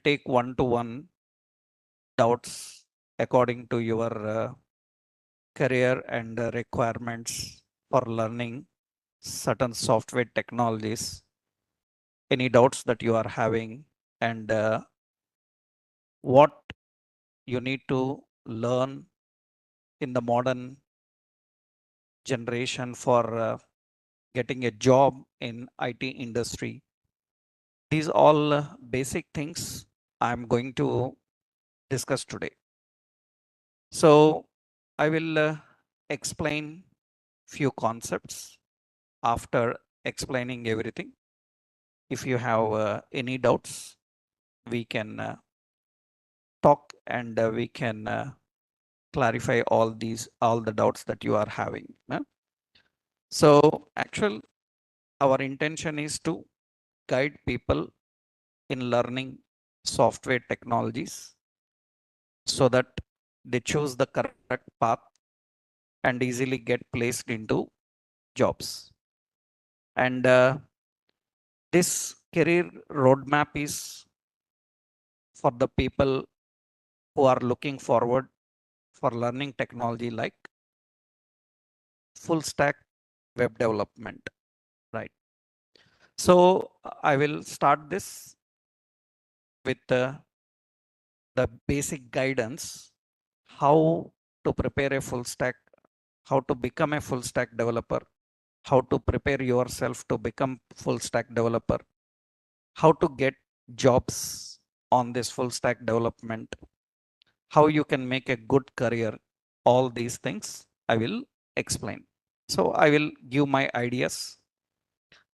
take one-to-one doubts according to your career and requirements for learning certain software technologies. Any doubts that you are having, and what you need to learn in the modern generation for getting a job in IT industry. These all basic things I'm going to discuss today. So I will explain few concepts after explaining everything. If you have any doubts, we can talk and we can clarify all the doubts that you are having. So our intention is to guide people in learning software technologies so that they choose the correct path and easily get placed into jobs. And this career roadmap is for the people who are looking forward for learning technology like full stack web development, right? So I will start this with the basic guidance, how to prepare a full stack, how to become a full stack developer, how to prepare yourself to become full stack developer, how to get jobs on this full stack development, how you can make a good career. All these things I will explain. So I will give my ideas.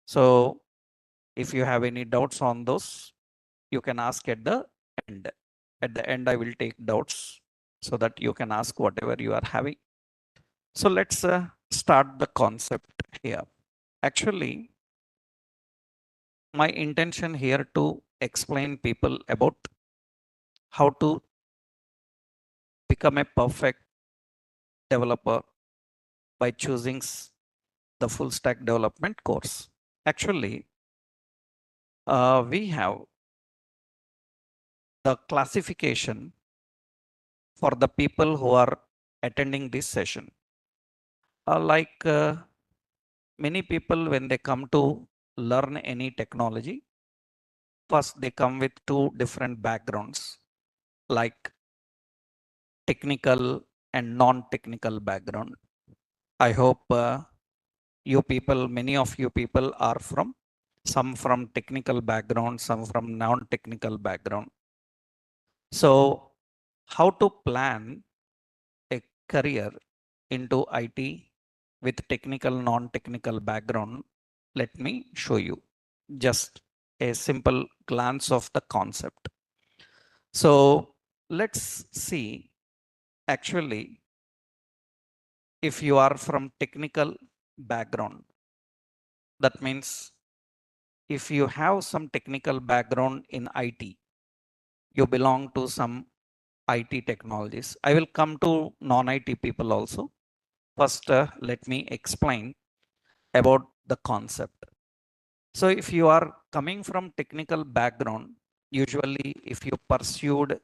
So if you have any doubts on those, you can ask at the end. At the end, I will take doubts so that you can ask whatever you are having. So let's start the concept here. Actually, my intention here to explain people about how to become a perfect developer by choosing the full stack development course. Actually, we have the classification for the people who are attending this session. Like many people, when they come to learn any technology, first they come with two different backgrounds, like technical and non-technical background. I hope many of you people are some from technical background, some from non-technical background. So how to plan a career into IT with technical, non-technical background, let me show you just a simple glance of the concept. So let's see, actually, if you are from technical background, that means if you have some technical background in IT, you belong to some IT technologies. I will come to non-IT people also. First, let me explain about the concept. So if you are coming from technical background, usually if you pursued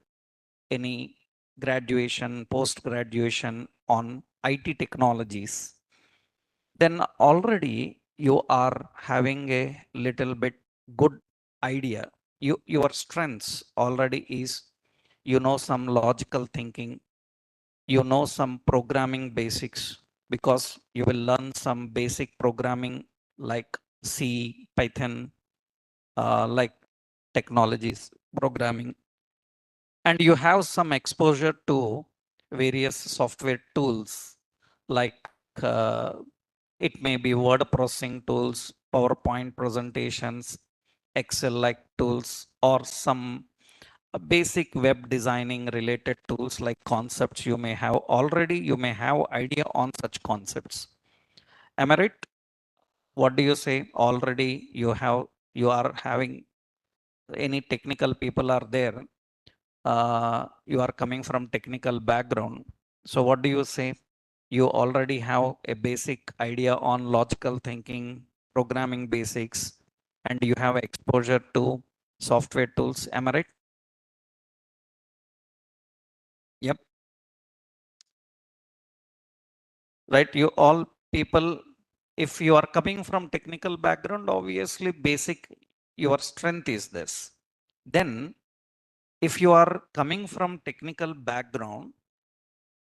any graduation, post-graduation on IT technologies, then already you are having a little bit good idea. Your strengths already is, you know, some logical thinking, you know, some programming basics, because you will learn some basic programming like C, Python, like technologies, programming, and you have some exposure to various software tools like it may be word processing tools, PowerPoint presentations, Excel like tools, or some basic web designing related tools like concepts. You may have already, you may have idea on such concepts. Am I right? What do you say? Already you are having, any technical people are there, you are coming from technical background. So what do you say? You already have a basic idea on logical thinking, programming basics, and you have exposure to software tools. Am I right? Yep. Right. You all people, if you are coming from technical background, obviously basic, your strength is this. Then if you are coming from technical background,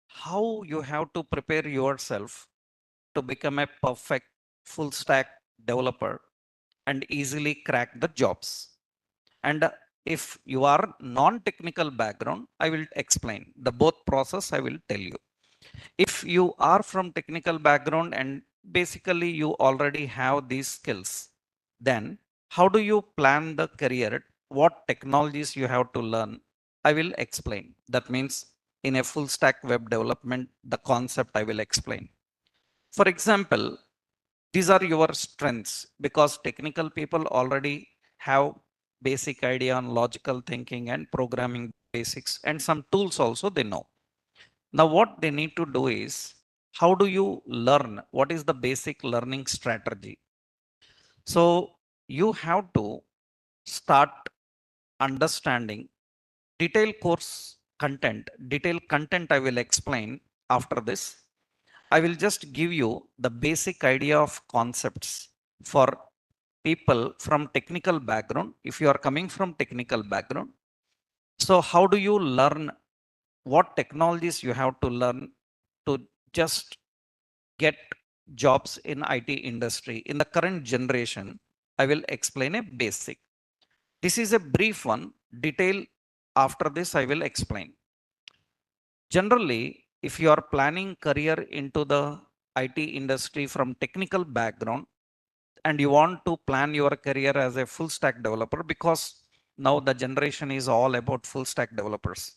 how you have to prepare yourself to become a perfect full stack developer and easily crack the jobs. And if you are non-technical background, I will explain the both process. I will tell you. If you are from technical background and basically you already have these skills, then how do you plan the career? What technologies you have to learn? I will explain. That means in a full stack web development, the concept I will explain. For example, these are your strengths because technical people already have basic idea on logical thinking and programming basics and some tools also they know. Now what they need to do is, how do you learn? What is the basic learning strategy? So you have to start understanding detailed content I will explain after this. I will just give you the basic idea of concepts for people from technical background. If you are coming from technical background, so how do you learn? What technologies you have to learn to just get jobs in IT industry in the current generation? I will explain a basic. This is a brief one. Detail after this I will explain. Generally, if you are planning career into the IT industry from technical background and you want to plan your career as a full stack developer, because now the generation is all about full stack developers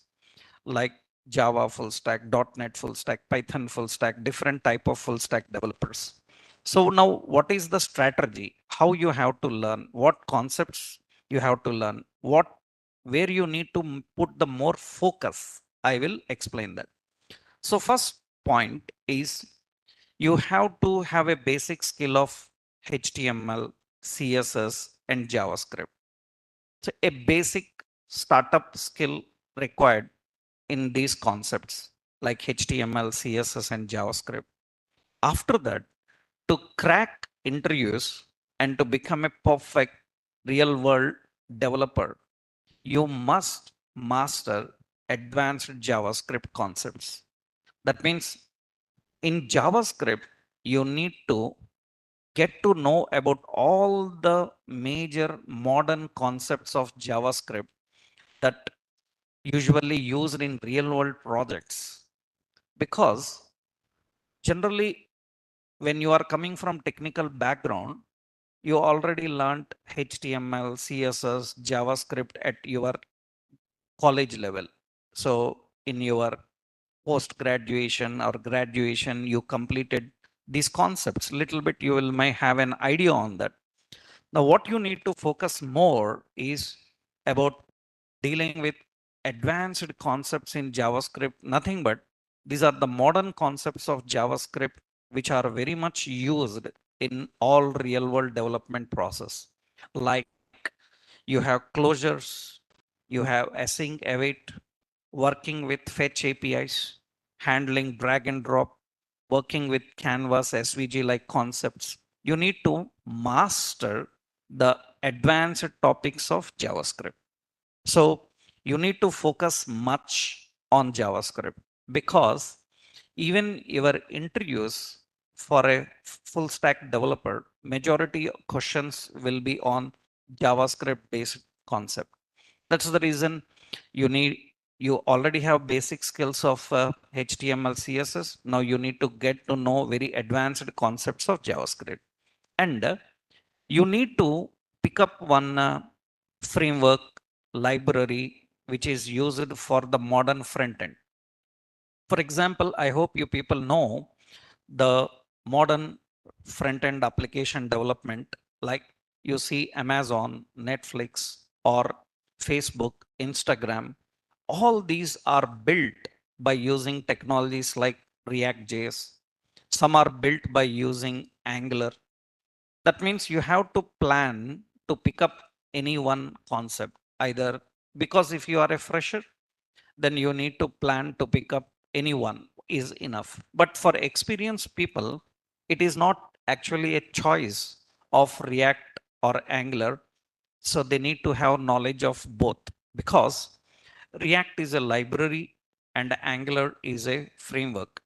like Java full stack, .NET full stack, Python full stack, different type of full stack developers. So now what is the strategy? How you have to learn? What concepts you have to learn? Where you need to put the more focus? I will explain that. So first point is you have to have a basic skill of HTML, CSS, and JavaScript. So a basic startup skill required in these concepts like HTML, CSS, and JavaScript. After that, to crack interviews and to become a perfect real world developer, you must master advanced JavaScript concepts. That means in JavaScript, you need to get to know about all the major modern concepts of JavaScript that usually used in real world projects. Because generally, when you are coming from technical background, you already learned HTML, CSS, JavaScript at your college level. So in your post graduation or graduation, you completed these concepts little bit. You will may have an idea on that. Now, what you need to focus more is about dealing with advanced concepts in JavaScript. Nothing but these are the modern concepts of JavaScript, which are very much used in all real world development process. Like you have closures, you have async await, working with fetch APIs, handling drag and drop, working with Canvas, SVG like concepts. You need to master the advanced topics of JavaScript. So you need to focus much on JavaScript because even your interviews for a full stack developer, majority questions will be on JavaScript based concept. That's the reason you already have basic skills of HTML, CSS. Now you need to get to know very advanced concepts of JavaScript. And you need to pick up one framework library which is used for the modern front end. For example, I hope you people know the modern front end application development, like you see Amazon, Netflix, or Facebook, Instagram. All these are built by using technologies like React.js. Some are built by using Angular. That means you have to plan to pick up any one concept, either because if you are a fresher, then you need to plan to pick up anyone is enough. But for experienced people, it is not actually a choice of React or Angular. So they need to have knowledge of both, because React is a library and Angular is a framework.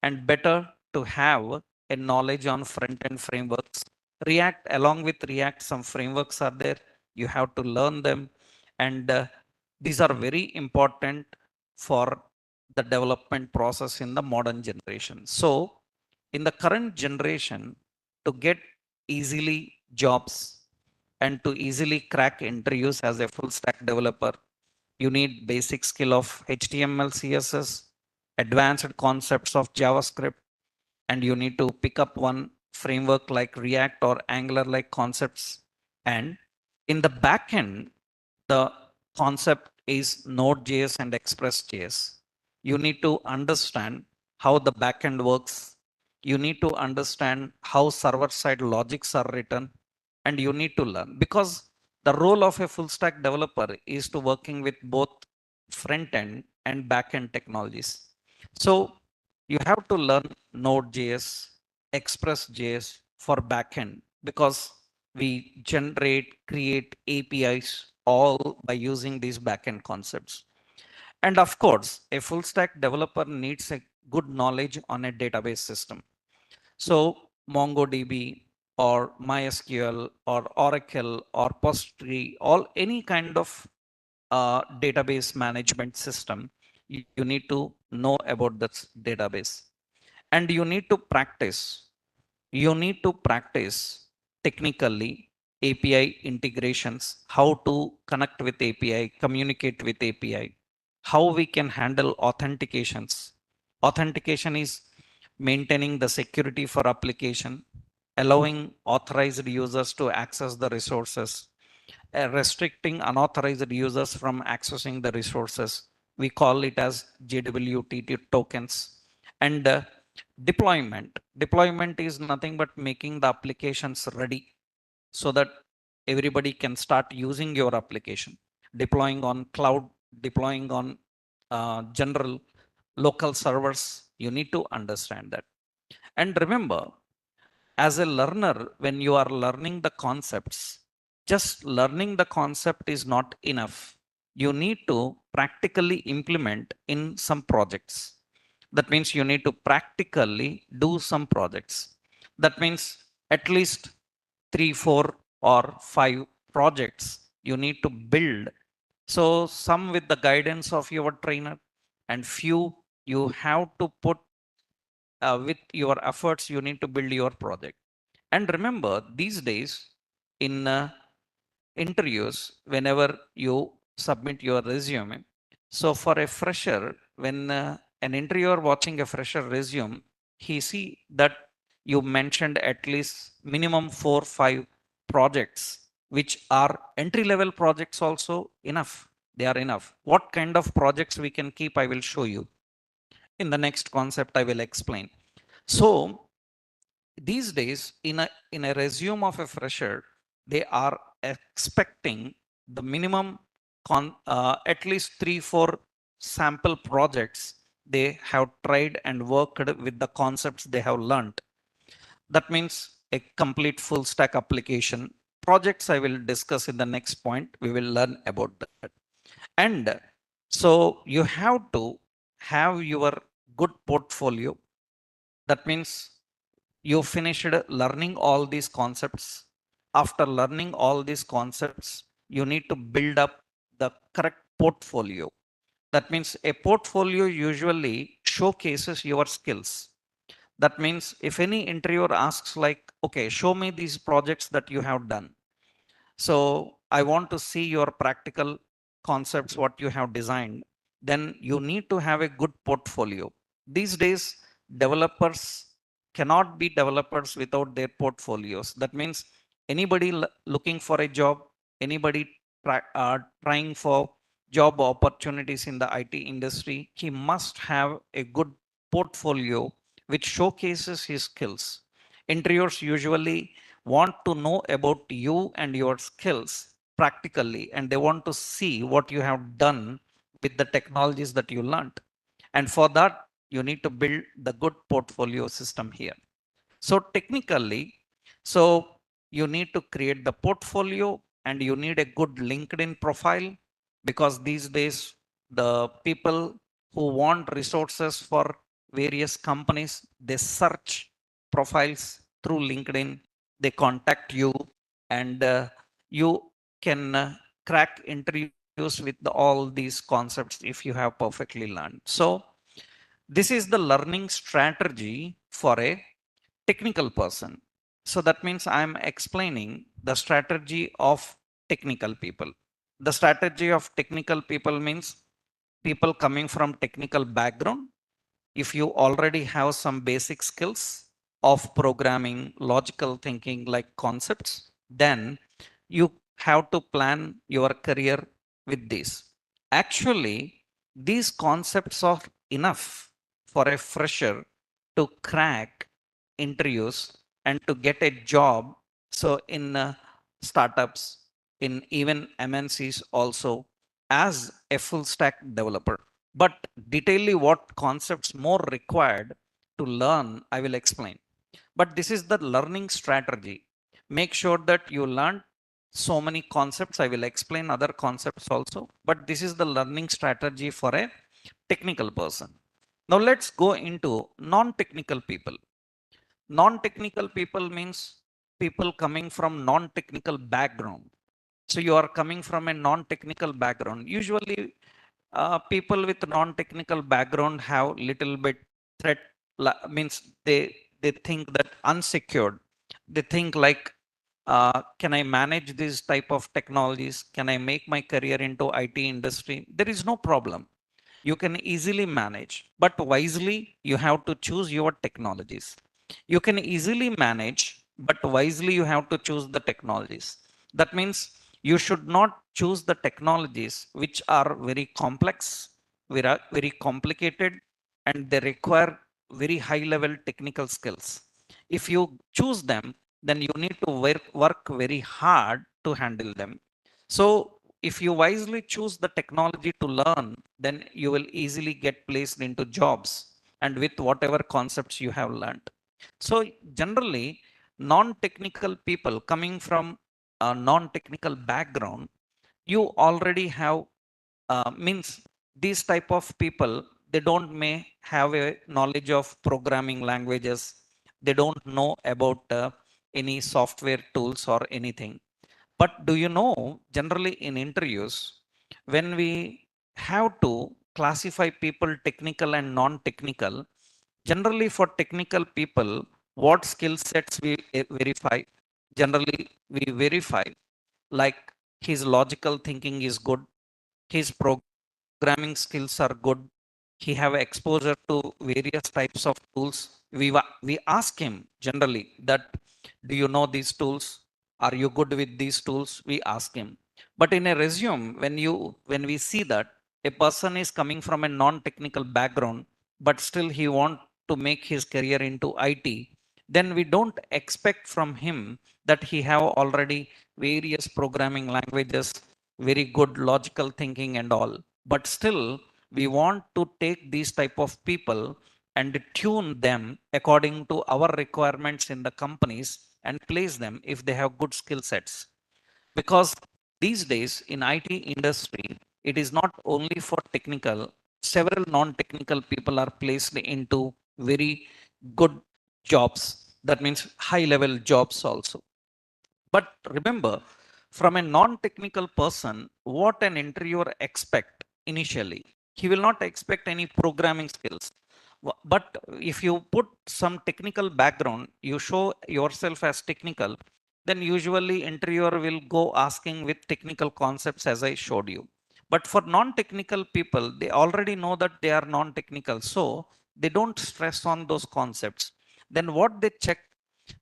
And better to have a knowledge on front end frameworks. React, along with React, some frameworks are there. You have to learn them. And these are very important for the development process in the modern generation. So, in the current generation, to get easily jobs and to easily crack interviews as a full stack developer, you need basic skill of HTML, CSS, advanced concepts of JavaScript, and you need to pick up one framework like React or Angular like concepts. And in the backend, the concept is Node.js and Express.js. You need to understand how the backend works. You need to understand how server-side logics are written, and you need to learn, because the role of a full stack developer is to working with both front end and back end technologies. So you have to learn Node.js, Express.js for backend, because we generate, create APIs all by using these backend concepts. And of course, a full stack developer needs a good knowledge on a database system. So MongoDB or MySQL or Oracle or Postgre, all any kind of database management system, you need to know about this database. And you need to practice technically API integrations, how to connect with API, communicate with API, how we can handle authentications. Authentication is maintaining the security for application, allowing authorized users to access the resources, restricting unauthorized users from accessing the resources. We call it as JWT tokens. And deployment. Deployment is nothing but making the applications ready so that everybody can start using your application. Deploying on cloud, deploying on general local servers. You need to understand that. And remember, as a learner, when you are learning the concepts, just learning the concept is not enough. You need to practically implement in some projects. That means you need to practically do some projects. That means at least 3, 4, or 5 projects you need to build. So some with the guidance of your trainer, and few you have to put with your efforts, you need to build your project. And remember, these days in interviews, whenever you submit your resume, so for a fresher, when an interviewer watching a fresher resume, he see that you mentioned at least minimum 4, 5 projects, which are entry level projects also enough. They are enough. What kind of projects we can keep, I will show you. In the next concept, I will explain. So these days, in a resume of a fresher, they are expecting the minimum at least 3, 4 sample projects they have tried and worked with the concepts they have learned. That means a complete full stack application. Projects I will discuss in the next point. We will learn about that. And so you have to have your good portfolio. That means you finished learning all these concepts. After learning all these concepts, you need to build up the correct portfolio. That means a portfolio usually showcases your skills. That means if any interviewer asks like, okay, show me these projects that you have done. So I want to see your practical concepts, what you have designed. Then you need to have a good portfolio. These days, developers cannot be developers without their portfolios. That means anybody looking for a job, anybody trying for job opportunities in the IT industry, he must have a good portfolio which showcases his skills. Interviewers usually want to know about you and your skills practically, and they want to see what you have done with the technologies that you learned. And for that, you need to build the good portfolio system here. So technically, so you need to create the portfolio and you need a good LinkedIn profile, because these days the people who want resources for various companies, they search profiles through LinkedIn, they contact you, and you can crack interviews with all these concepts if you have perfectly learned. So this is the learning strategy for a technical person. So that means I'm explaining the strategy of technical people. The strategy of technical people means people coming from technical background. If you already have some basic skills of programming, logical thinking, like concepts, then you have to plan your career with this. Actually, these concepts are enough for a fresher to crack interviews and to get a job. So in startups, in even MNCs also, as a full stack developer. But detailedly what concepts more required to learn, I will explain. But this is the learning strategy. Make sure that you learn so many concepts. I will explain other concepts also. But this is the learning strategy for a technical person. Now let's go into non-technical people. Non-technical people means people coming from non-technical background. So you are coming from a non-technical background. Usually people with non-technical background have little bit threat, means they think that unsecured. They think like, can I manage this type of technologies? Can I make my career into IT industry? There is no problem. You can easily manage, but wisely you have to choose your technologies. You can easily manage, but wisely you have to choose the technologies. That means you should not choose the technologies which are very complex, very complicated, and they require very high level technical skills. If you choose them, then you need to work very hard to handle them. So if you wisely choose the technology to learn, then you will easily get placed into jobs and with whatever concepts you have learned. So generally, non-technical people coming from a non-technical background, you already have, means these type of people, they don't may have a knowledge of programming languages. They don't know about any software tools or anything. But do you know, generally in interviews, when we have to classify people technical and non-technical, generally for technical people, what skill sets we verify? Generally, we verify like his logical thinking is good, his programming skills are good, he have exposure to various types of tools. We ask him generally that, do you know these tools? Are you good with these tools? We ask him. But in a resume, when we see that a person is coming from a non-technical background, but still he want to make his career into IT, then we don't expect from him that he have already various programming languages, very good logical thinking and all. But still we want to take these type of people and tune them according to our requirements in the companies and place them if they have good skill sets. Because these days in IT industry, it is not only for technical, several non-technical people are placed into very good jobs. That means high level jobs also. But remember, from a non-technical person, what an interviewer expect initially, he will not expect any programming skills. But if you put some technical background, you show yourself as technical, then usually interviewer will go asking with technical concepts as I showed you. But for non-technical people, they already know that they are non-technical, so they don't stress on those concepts. Then what they check,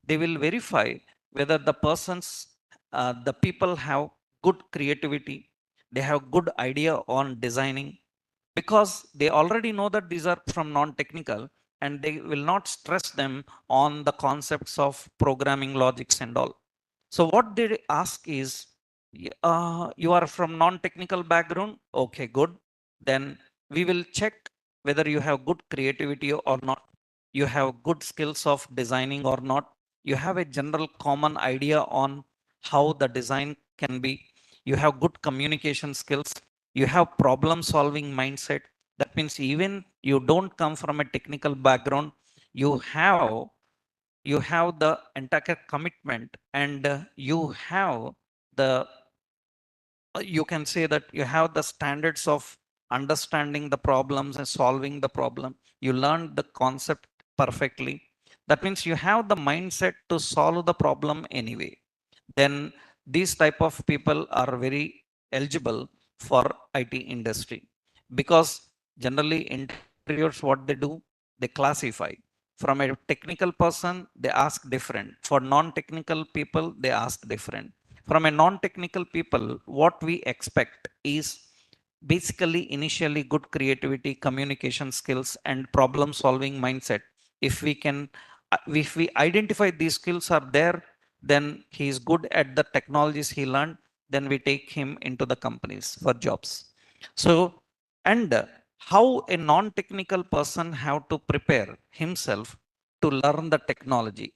they will verify whether the persons, the people have good creativity, they have good idea on designing, because they already know that these are from non-technical, and they will not stress them on the concepts of programming logics and all. So what they ask is, you are from non-technical background, okay, good. then we will check whether you have good creativity or not, you have good skills of designing or not, you have a general common idea on how the design can be, you have good communication skills, you have problem solving mindset. That means even you don't come from a technical background, you have the entire commitment, and you have the you can say that you have the standards of understanding the problems and solving the problem. You learned the concept perfectly. That means you have the mindset to solve the problem anyway. Then these type of people are very eligible for IT industry, because generally interviewers, what they do, they classify from a technical person, they ask different, for non-technical people they ask different. From a non-technical people, what we expect is basically initially good creativity, communication skills, and problem solving mindset. If we can, if we identify these skills are there, then he is good at the technologies he learned, then we take him into the companies for jobs. So, and how a non-technical person have to prepare himself to learn the technology.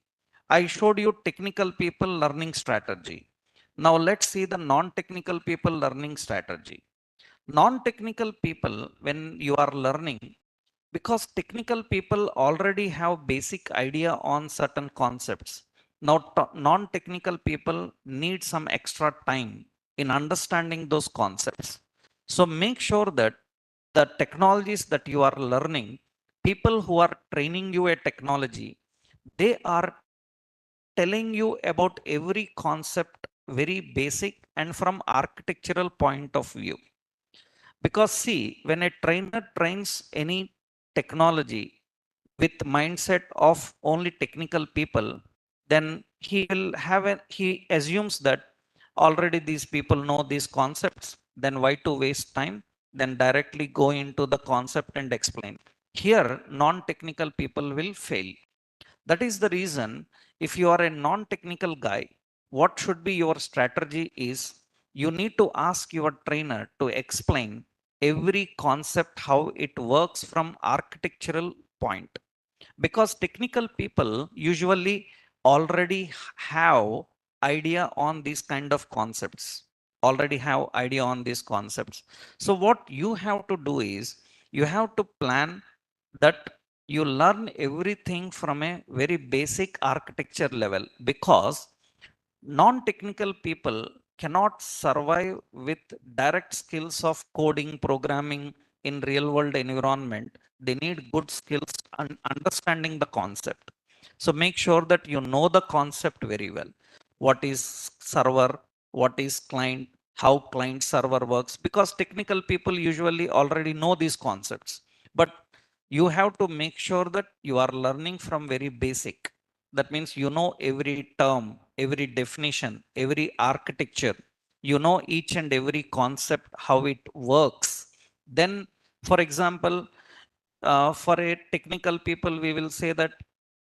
I showed you technical people learning strategy. Now let's see the non-technical people learning strategy. Non-technical people, when you are learning, because technical people already have basic idea on certain concepts. Now non-technical people need some extra time in understanding those concepts. So make sure that the technologies that you are learning, people who are training you a technology, they are telling you about every concept very basic and from architectural point of view. Because see, when a trainer trains any technology with mindset of only technical people, then he assumes that already these people know these concepts, then why to waste time, then directly go into the concept and explain. Here non-technical people will fail. That is the reason, if you are a non-technical guy, what should be your strategy is, you need to ask your trainer to explain every concept how it works from architectural point. Because technical people usually already have idea on these kind of concepts, already have idea on these concepts. So what you have to do is, you have to plan that you learn everything from a very basic architecture level, because non-technical people cannot survive with direct skills of coding, programming in real world environment. They need good skills and understanding the concept. So make sure that you know the concept very well. What is server, what is client, how client server works, because technical people usually already know these concepts. But you have to make sure that you are learning from very basic. That means you know every term, every definition, every architecture, you know each and every concept how it works. Then for example, for a technical people, we will say that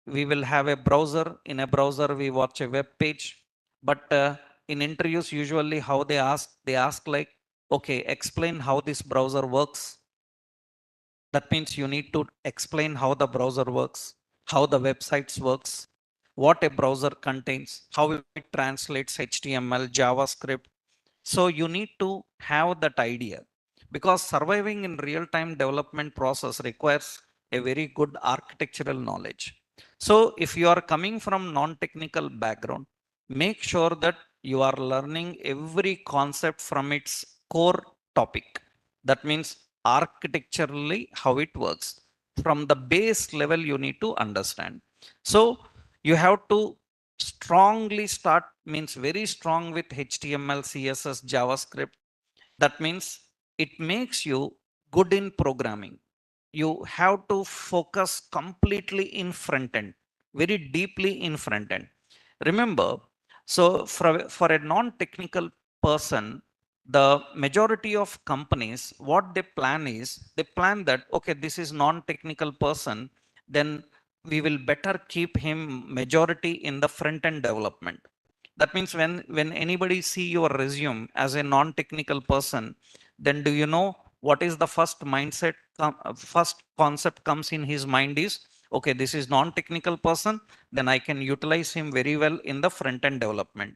we will have a browser. In a browser we watch a web page. But in interviews, usually how they ask like, okay, explain how this browser works. That means you need to explain how the browser works, how the websites works, what a browser contains, how it translates HTML, JavaScript. So you need to have that idea, because surviving in real time development process requires a very good architectural knowledge. So if you are coming from non-technical background, make sure that you are learning every concept from its core topic. That means architecturally how it works. From the base level you need to understand. So you have to strongly start, means very strong with HTML, CSS, JavaScript. That means it makes you good in programming. You have to focus completely in front end, very deeply in front end. Remember, so for a non-technical person, the majority of companies, what they plan is, they plan that, okay, this is non-technical person, then we will better keep him majority in the front end development. That means when anybody see your resume as a non-technical person, then do you know what is the first mindset, first concept comes in his mind is, okay, this is non-technical person, then I can utilize him very well in the front end development,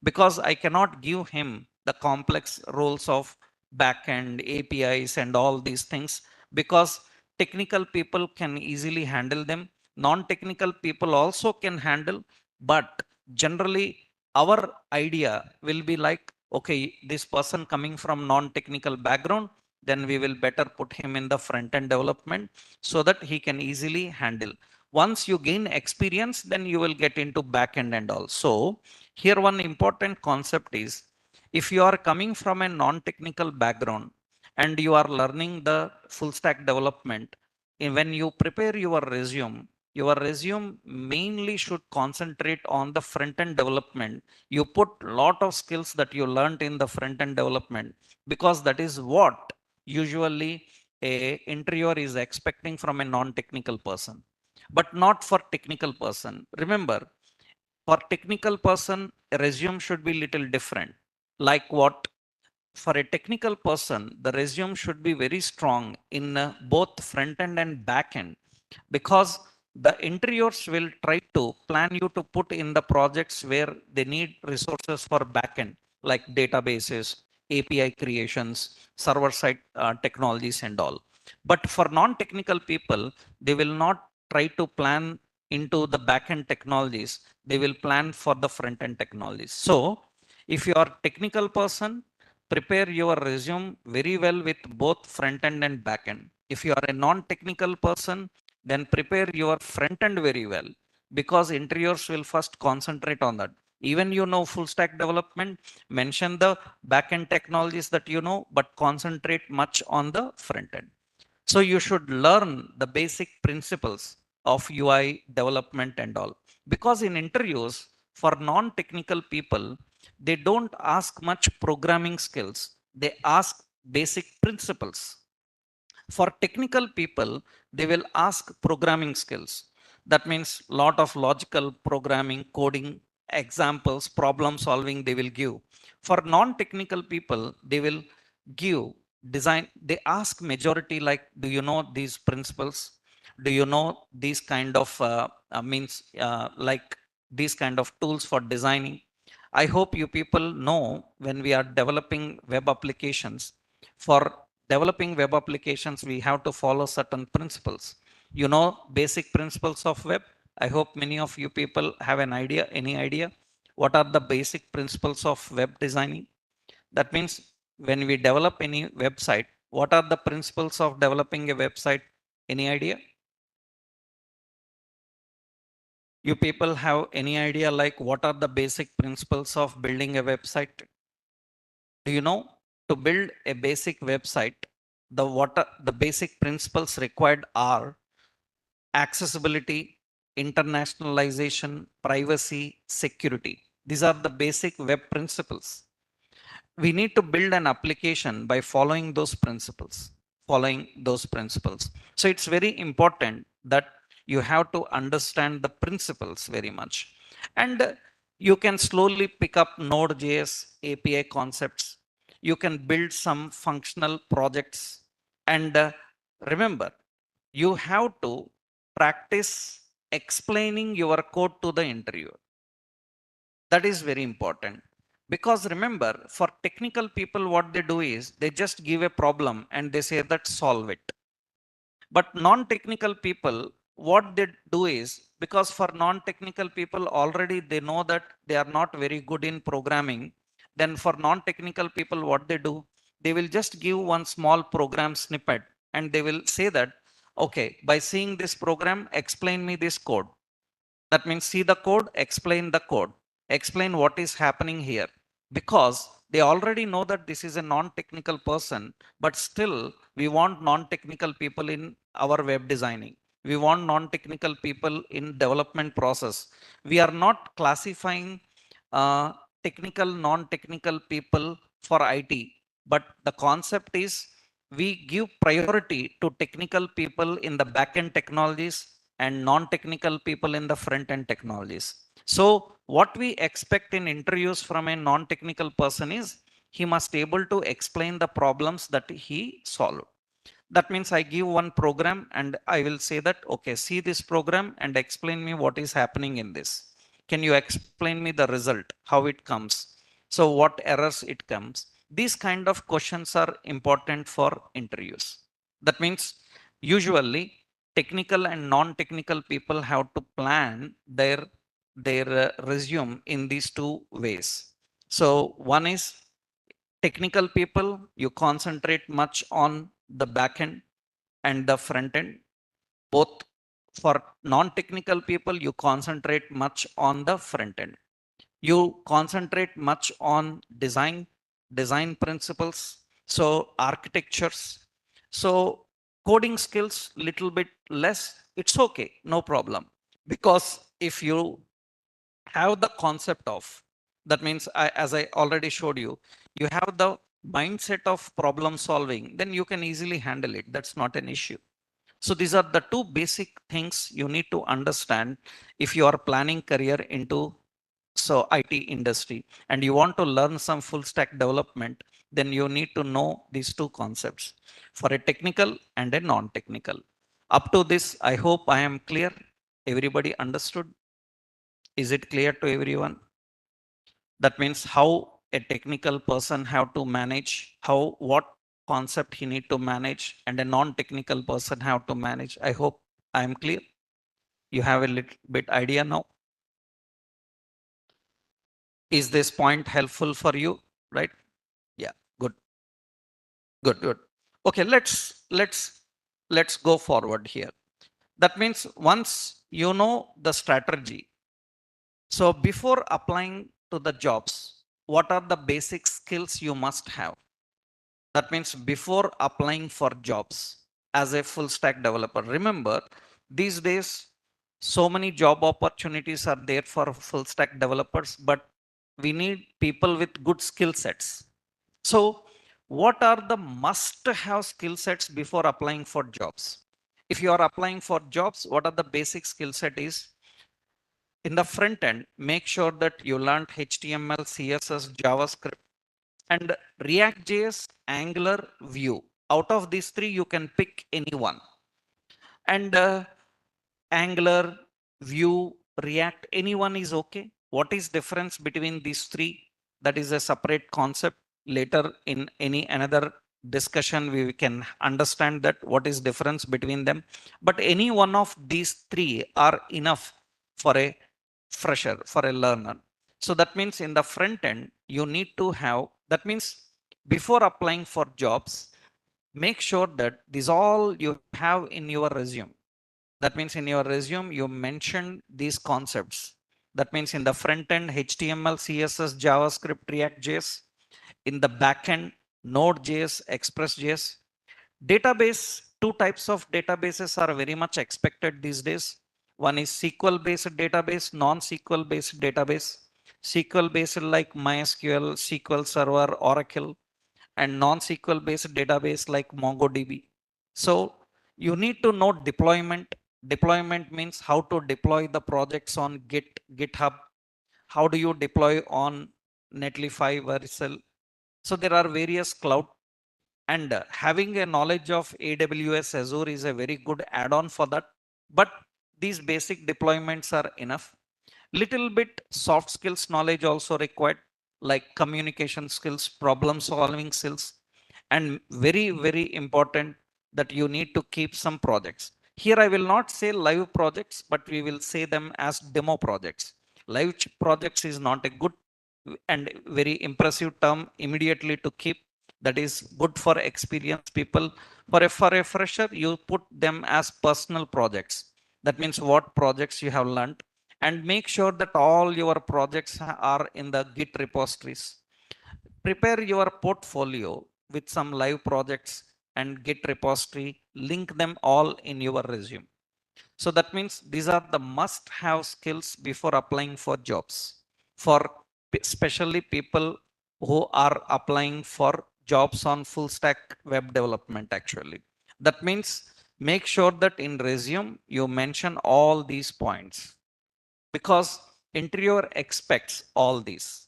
because I cannot give him the complex roles of backend APIs and all these things, because technical people can easily handle them. Non-technical people also can handle, but generally our idea will be like, okay, this person coming from non-technical background, then we will better put him in the front end development so that he can easily handle. Once you gain experience, then you will get into back end and all. So here one important concept is, if you are coming from a non-technical background and you are learning the full stack development, when you prepare your resume mainly should concentrate on the front end development. You put lot of skills that you learned in the front end development, because that is what usually a interviewer is expecting from a non-technical person, but not for technical person. Remember, for technical person, a resume should be little different. Like what? For a technical person, the resume should be very strong in both front end and back end, because the interviewers will try to plan you to put in the projects where they need resources for backend, like databases, API creations, server side technologies and all. But for non-technical people, they will not try to plan into the backend technologies. They will plan for the front end technologies. So if you are technical person, prepare your resume very well with both front end and back end. If you are a non-technical person, then prepare your front end very well, because interviewers will first concentrate on that. Even you know full stack development, mention the back end technologies that you know, but concentrate much on the front end. So you should learn the basic principles of UI development and all, because in interviews for non-technical people, they don't ask much programming skills, they ask basic principles. For technical people, they will ask programming skills. That means lot of logical programming, coding, examples, problem solving they will give. For non-technical people, they will give design. They ask majority like, do you know these principles? Do you know these kind of means like these kind of tools for designing? I hope you people know, when we are developing web applications, for developing web applications, we have to follow certain principles. You know, basic principles of web. I hope many of you people have an idea, any idea what are the basic principles of web designing? That means when we develop any website, what are the principles of developing a website? Any idea? You people have any idea like what are the basic principles of building a website? Do you know, to build a basic website, the basic principles required are accessibility, internationalization, privacy, security. These are the basic web principles. We need to build an application by following those principles. Following those principles. So it's very important that you have to understand the principles very much. And you can slowly pick up Node.js API concepts. You can build some functional projects. And remember, you have to practice explaining your code to the interviewer. That is very important. Because remember, for technical people, what they do is they just give a problem and they say that solve it. But non-technical people, what they do is, because for non-technical people already they know that they are not very good in programming, then for non-technical people, what they do, they will just give one small program snippet and they will say that, okay, by seeing this program, explain me this code. That means see the code, explain what is happening here. Because they already know that this is a non-technical person, but still we want non-technical people in our web designing. We want non-technical people in development process. We are not classifying technical, non-technical people for IT, but the concept is we give priority to technical people in the back-end technologies and non-technical people in the front-end technologies. So what we expect in interviews from a non-technical person is he must able to explain the problems that he solved. That means I give one program and I will say that, okay, see this program and explain me what is happening in this. Can you explain me the result, how it comes? So what errors it comes? These kind of questions are important for interviews. That means usually technical and non-technical people have to plan their resume in these two ways. So one is technical people, you concentrate much on the back end and the front end. Both for non-technical people, you concentrate much on the front end. You concentrate much on design principles, so architectures. So coding skills, little bit less, it's okay, no problem. Because if you have the concept of, that means as I already showed you, you have the mindset of problem solving, then you can easily handle it. That's not an issue. So these are the two basic things you need to understand if you are planning career into IT industry and you want to learn some full stack development, then you need to know these two concepts for a technical and a non-technical. Up to this, I hope I am clear. Everybody understood? Is it clear to everyone? That means how a technical person have to manage, how what concept he need to manage, and a non-technical person have to manage. I hope I am clear. You have a little bit idea now. Is this point helpful for you? Right? Yeah. Good. Good. Good. Okay. Let's go forward here. That means once you know the strategy. So before applying to the jobs, what are the basic skills you must have? That means before applying for jobs as a full stack developer, remember these days, so many job opportunities are there for full stack developers, but we need people with good skill sets. So what are the must have skill sets before applying for jobs? If you are applying for jobs, what are the basic skill set is? In the front end, make sure that you learned HTML, CSS, JavaScript, and React.js, Angular, Vue. Out of these three, you can pick any one. And Angular, Vue, React, anyone is okay. What is difference between these three? That is a separate concept. Later in any another discussion, we can understand that what is difference between them. But any one of these three are enough for a fresher, for a learner. So that means in the front end, you need to have, that means before applying for jobs, make sure that this all you have in your resume. That means in your resume, you mentioned these concepts. That means in the front end, HTML, CSS, JavaScript, React.js. In the back end, Node.js, Express.js. Database, two types of databases are very much expected these days. One is SQL based database, non-SQL based database. SQL based like MySQL, SQL Server, Oracle, and non-SQL based database like MongoDB. So you need to know deployment. Deployment means how to deploy the projects on GitHub. How do you deploy on Netlify, Vercel? So there are various cloud, and having a knowledge of AWS Azure is a very good add-on for that. But these basic deployments are enough. Little bit soft skills knowledge also required, like communication skills, problem solving skills, and very important that you need to keep some projects. Here I will not say live projects, but we will say them as demo projects. Live projects is not a good and very impressive term immediately to keep. That is good for experienced people. For a fresher, you put them as personal projects. That means what projects you have learned, and make sure that all your projects are in the Git repositories. Prepare your portfolio with some live projects and Git repository, link them all in your resume. So that means these are the must have skills before applying for jobs, for especially people who are applying for jobs on full stack web development actually. That means make sure that in resume you mention all these points, because interviewer expects all these.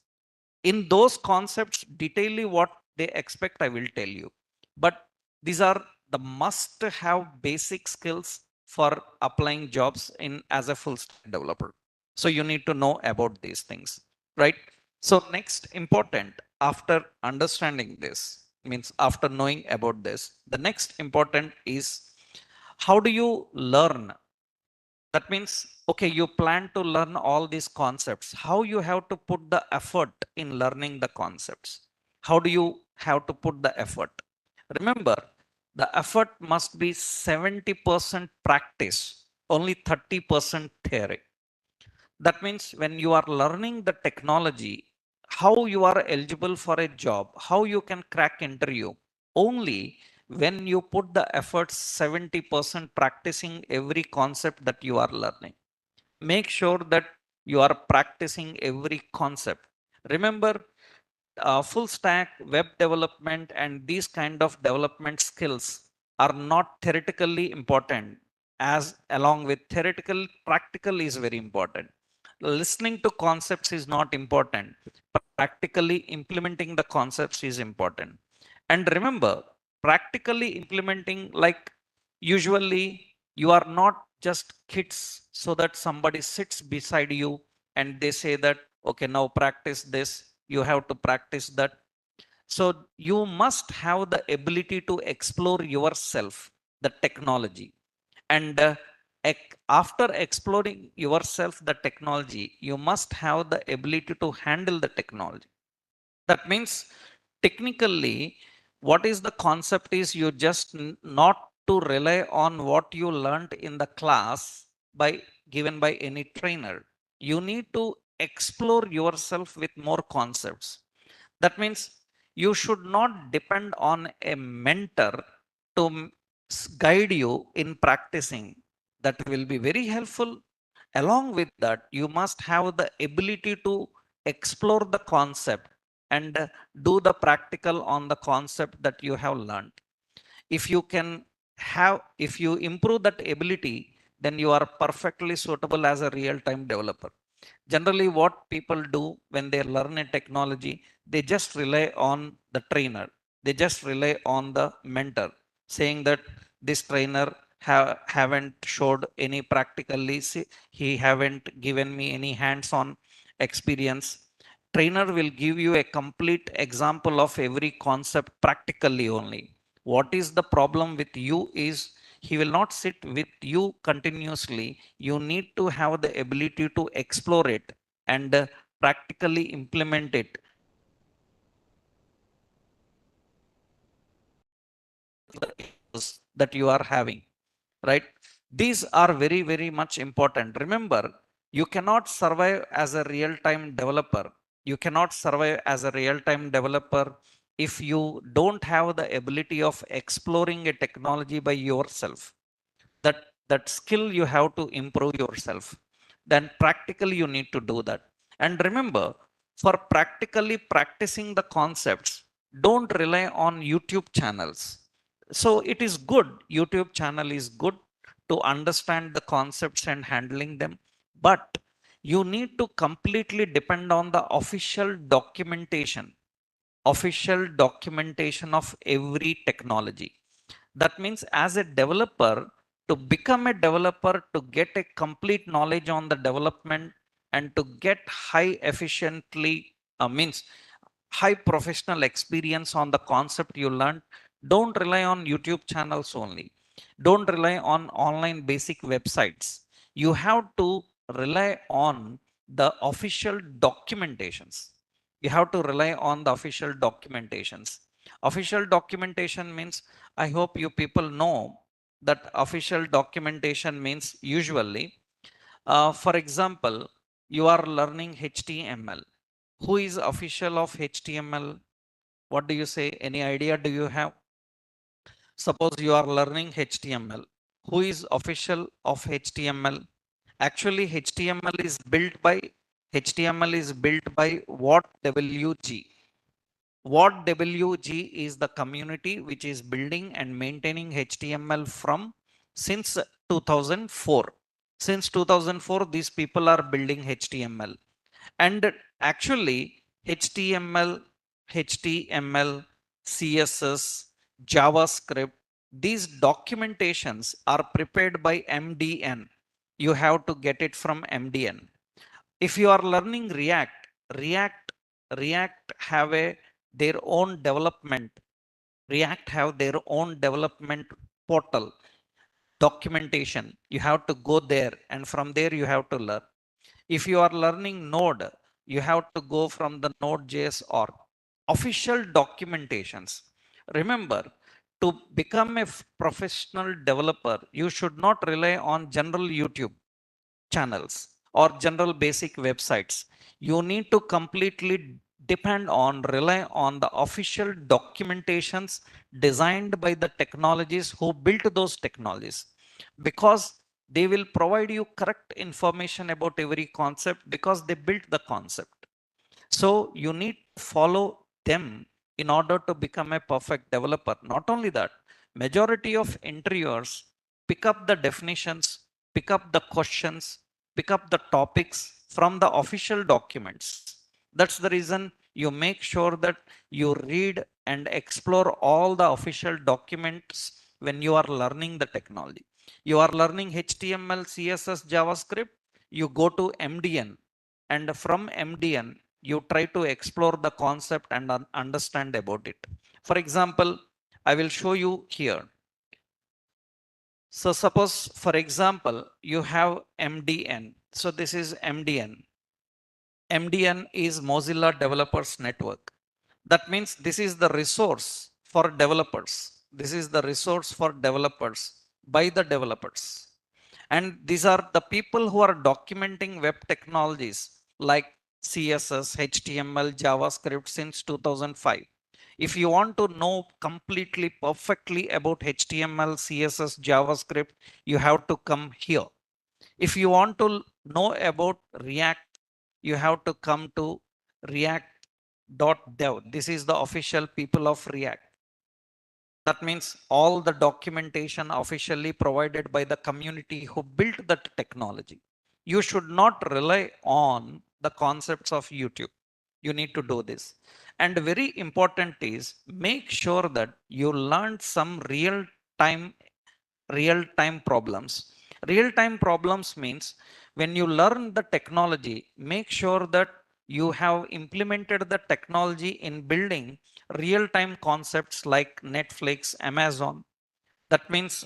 In those concepts, detailedly what they expect, I will tell you. But these are the must have basic skills for applying jobs in as a full stack developer. So you need to know about these things, right? So next important, after understanding this, means after knowing about this, the next important is how do you learn? That means, okay, you plan to learn all these concepts, how you have to put the effort in learning the concepts? How do you have to put the effort? Remember, the effort must be 70% practice, only 30% theory. That means when you are learning the technology, how you are eligible for a job, how you can crack interview, only when you put the effort 70% practicing every concept that you are learning. Make sure that you are practicing every concept. Remember, full stack web development and these kind of development skills are not theoretically important, as along with theoretical, practical is very important. Listening to concepts is not important, practically implementing the concepts is important. And remember, practically implementing, like, usually you are not just kids so that somebody sits beside you and they say that, okay, now practice this, you have to practice that. So you must have the ability to explore yourself, the technology. And after exploring yourself, the technology, you must have the ability to handle the technology. That means technically, what is the concept is you just not to rely on what you learned in the class by given by any trainer. You need to explore yourself with more concepts. That means you should not depend on a mentor to guide you in practicing. That will be very helpful. Along with that, you must have the ability to explore the concept and do the practical on the concept that you have learned. If you can have, if you improve that ability, then you are perfectly suitable as a real time developer. Generally what people do when they learn a technology, they just rely on the trainer, they just rely on the mentor, saying that this trainer haven't showed any practically, he haven't given me any hands on experience. Trainer will give you a complete example of every concept practically only. What is the problem with you is he will not sit with you continuously. You need to have the ability to explore it and practically implement it that you are having, right? These are very, very much important. Remember, you cannot survive as a real time developer. You cannot survive as a real time developer if you don't have the ability of exploring a technology by yourself. That skill you have to improve yourself. Then practically you need to do that. And remember, for practically practicing the concepts, don't rely on YouTube channels. So it is good, YouTube channel is good to understand the concepts and handling them, but you need to completely depend on the official documentation of every technology. That means as a developer, to become a developer, to get a complete knowledge on the development and to get high efficiently, means high professional experience on the concept you learned, don't rely on YouTube channels only. Don't rely on online basic websites. You have to rely on the official documentations. You have to rely on the official documentations. Official documentation means, I hope you people know that official documentation means usually, for example, you are learning HTML. Who is official of HTML? What do you say? Any idea do you have? Suppose you are learning HTML. Who is official of HTML? Actually, HTML is built by what WG. What WG is the community which is building and maintaining HTML from since 2004. Since 2004, these people are building HTML. And actually, HTML, CSS, JavaScript, these documentations are prepared by MDN. You have to get it from MDN. If you are learning React, React have their own development. React have their own development portal, documentation. You have to go there, and from there you have to learn. If you are learning Node, you have to go from the Node.js org. Official documentations. Remember, to become a professional developer, you should not rely on general YouTube channels or general basic websites. You need to completely depend on, rely on the official documentations designed by the technologies who built those technologies, because they will provide you correct information about every concept because they built the concept. So you need to follow them in order to become a perfect developer. Not only that, majority of interviewers pick up the definitions, pick up the questions, pick up the topics from the official documents. That's the reason you make sure that you read and explore all the official documents when you are learning the technology. You are learning HTML, CSS, JavaScript, you go to MDN, and from MDN you try to explore the concept and understand about it. For example, I will show you here. So suppose, for example, you have MDN. So this is MDN. MDN is Mozilla Developers Network. That means this is the resource for developers. This is the resource for developers by the developers. And these are the people who are documenting web technologies like CSS, HTML, JavaScript since 2005. If you want to know completely perfectly about HTML, CSS, JavaScript, you have to come here. If you want to know about React, you have to come to react.dev. This is the official people of React. That means all the documentation officially provided by the community who built that technology. You should not rely on the concepts of YouTube. You need to do this. And very important is make sure that you learn some time real time problems. Real time problems means when you learn the technology, make sure that you have implemented the technology in building real time concepts like Netflix, Amazon. That means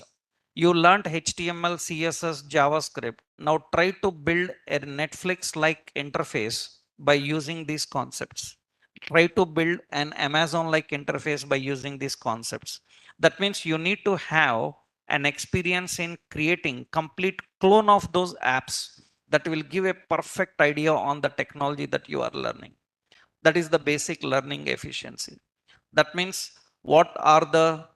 you learned HTML, CSS, JavaScript. Now try to build a Netflix like interface by using these concepts. Try to build an Amazon like interface by using these concepts. That means you need to have an experience in creating complete clone of those apps that will give a perfect idea on the technology that you are learning. That is the basic learning efficiency. That means what are the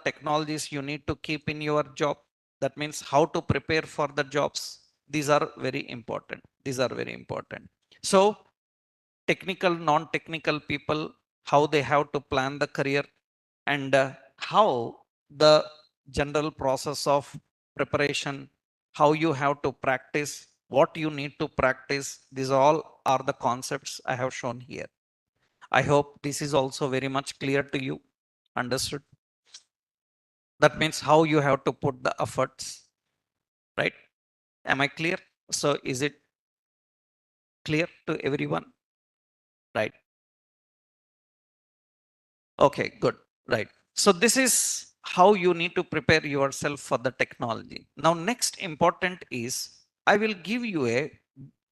technologies you need to keep in your job. That means how to prepare for the jobs. These are very important. These are very important. So technical, non-technical people, how they have to plan the career, and how the general process of preparation, how you have to practice, what you need to practice. These all are the concepts I have shown here. I hope this is also very much clear to you. Understood? That means how you have to put the efforts, right? Am I clear? So is it clear to everyone? Right. Okay, good. Right. So this is how you need to prepare yourself for the technology. Now, next important is I will give you a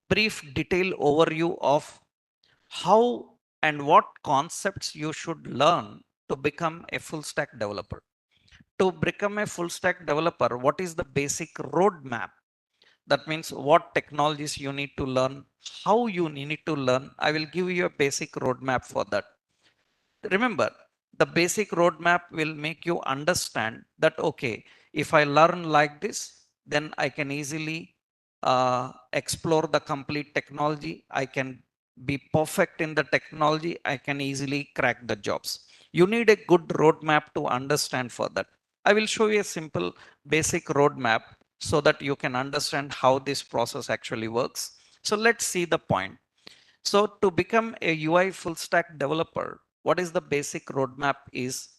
brief detailed overview of how and what concepts you should learn to become a full stack developer. To become a full stack developer, what is the basic roadmap? That means what technologies you need to learn, how you need to learn. I will give you a basic roadmap for that. Remember, the basic roadmap will make you understand that, okay, if I learn like this, then I can easily explore the complete technology. I can be perfect in the technology. I can easily crack the jobs. You need a good roadmap to understand for that. I will show you a simple basic roadmap so that you can understand how this process actually works. So let's see the point. So to become a UI full stack developer, what is the basic roadmap is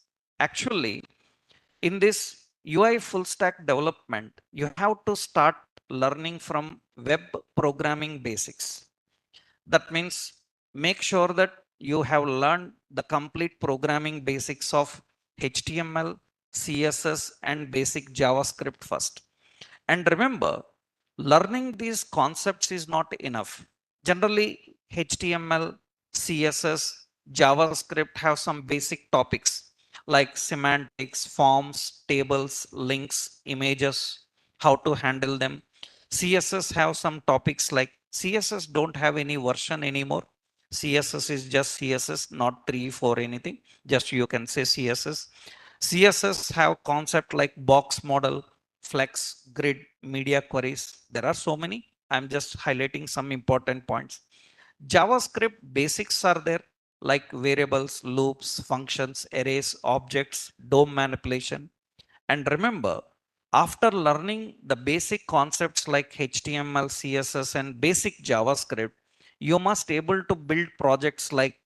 actually in this UI full stack development, you have to start learning from web programming basics. That means make sure that you have learned the complete programming basics of HTML, CSS, and basic JavaScript first. And remember, learning these concepts is not enough. Generally, HTML, CSS, JavaScript have some basic topics like semantics, forms, tables, links, images, how to handle them. CSS have some topics like CSS don't have any version anymore. CSS is just CSS, not 3, 4, anything. Just you can say CSS. CSS have concept like box model, flex, grid, media queries. There are so many. I'm just highlighting some important points. JavaScript basics are there like variables, loops, functions, arrays, objects, DOM manipulation. And remember, after learning the basic concepts like HTML, CSS, and basic JavaScript, you must able to build projects like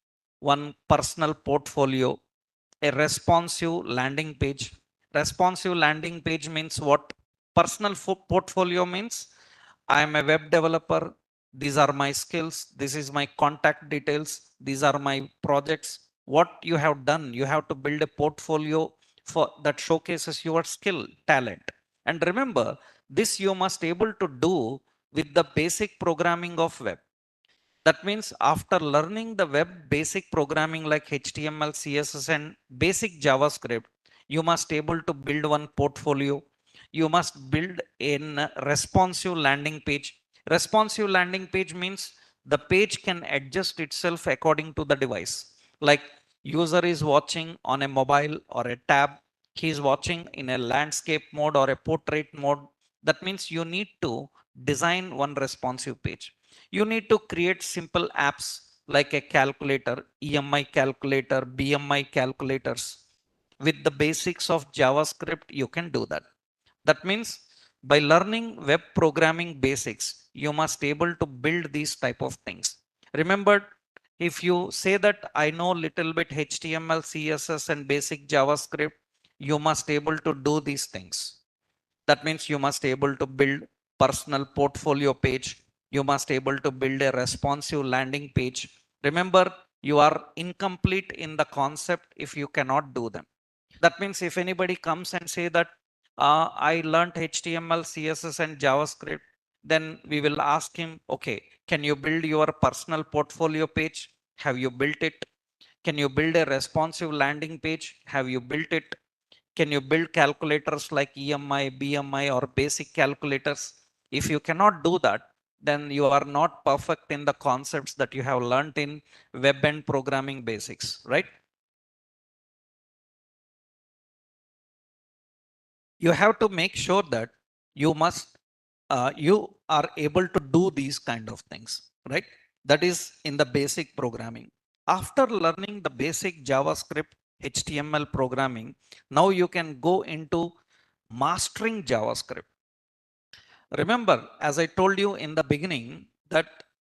one personal portfolio, a responsive landing page. Responsive landing page means what? Personal portfolio means I am a web developer. These are my skills. This is my contact details. These are my projects. What you have done, you have to build a portfolio for that showcases your skill, talent. And remember, this you must able to do with the basic programming of web. That means after learning the web basic programming like HTML, CSS, and basic JavaScript, you must able to build one portfolio. You must build in responsive landing page. Responsive landing page means the page can adjust itself according to the device. Like user is watching on a mobile or a tab, he is watching in a landscape mode or a portrait mode. That means you need to design one responsive page. You need to create simple apps like a calculator, EMI calculator, BMI calculators. With the basics of JavaScript, you can do that. That means by learning web programming basics, you must able to build these type of things. Remember, if you say that I know little bit HTML, CSS, and basic JavaScript, you must able to do these things. That means you must able to build personal portfolio page. You must able to build a responsive landing page. Remember, you are incomplete in the concept if you cannot do them. That means if anybody comes and say that I learned HTML, CSS, and JavaScript, then we will ask him, okay, can you build your personal portfolio page? Have you built it? Can you build a responsive landing page? Have you built it? Can you build calculators like EMI, BMI, or basic calculators? If you cannot do that, then you are not perfect in the concepts that you have learned in web and programming basics, right? You have to make sure that you are able to do these kind of things, right? That is in the basic programming. After learning the basic JavaScript, HTML programming, now you can go into mastering JavaScript. Remember, as I told you in the beginning, that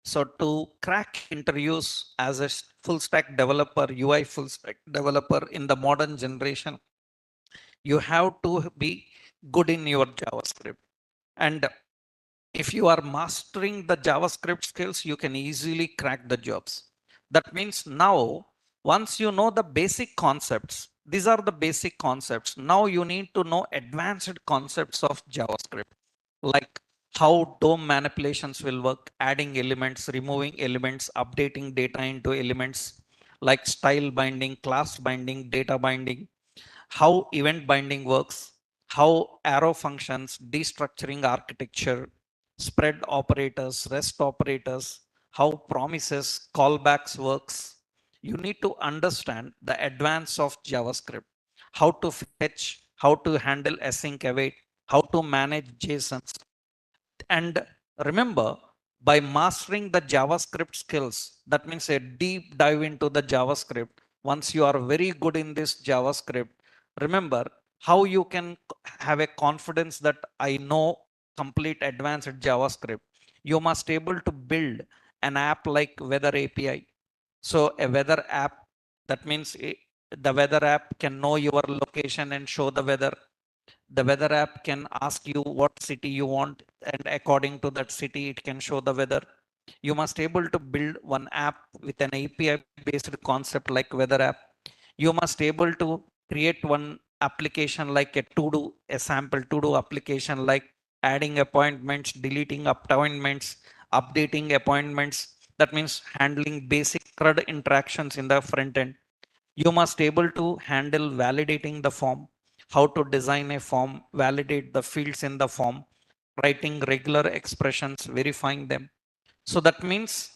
so to crack interviews as a full stack developer, UI full stack developer in the modern generation, you have to be good in your JavaScript. And if you are mastering the JavaScript skills, you can easily crack the jobs. That means now, once you know the basic concepts, these are the basic concepts. Now you need to know advanced concepts of JavaScript, like how DOM manipulations will work, adding elements, removing elements, updating data into elements, like style binding, class binding, data binding, how event binding works, how arrow functions, destructuring architecture, spread operators, rest operators, how promises, callbacks works. You need to understand the advance of JavaScript, how to fetch, how to handle async await, how to manage JSONs. And remember, by mastering the JavaScript skills, that means a deep dive into the JavaScript. Once you are very good in this JavaScript, remember how you can have a confidence that I know complete advanced JavaScript. You must able to build an app like weather API. So a weather app, that means the weather app can know your location and show the weather. The weather app can ask you what city you want, and according to that city it can show the weather. You must able to build one app with an API based concept like weather app. You must able to create one application like a to do, a sample to do application like adding appointments, deleting appointments, updating appointments. That means handling basic CRUD interactions in the front end. You must able to handle validating the form, how to design a form, validate the fields in the form, writing regular expressions, verifying them. So that means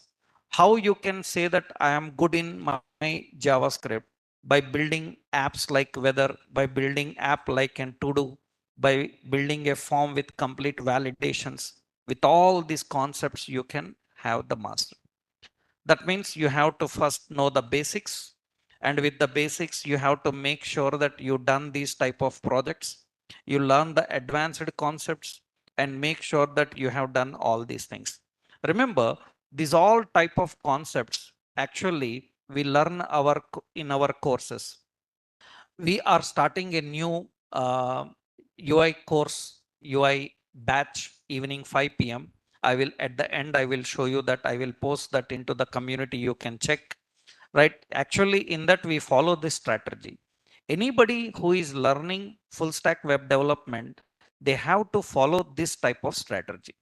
how you can say that I am good in my JavaScript by building apps like weather, by building app like an to do, by building a form with complete validations. With all these concepts you can have the master. That means you have to first know the basics, and with the basics you have to make sure that you done these type of projects. You learn the advanced concepts and make sure that you have done all these things. Remember, these all type of concepts actually we learn in our courses. We are starting a new UI course, UI batch, evening 5 p.m. I will at the end I will show you that. I will post that into the community, you can check. Right, actually in that we follow this strategy. Anybody who is learning full stack web development, they have to follow this type of strategy.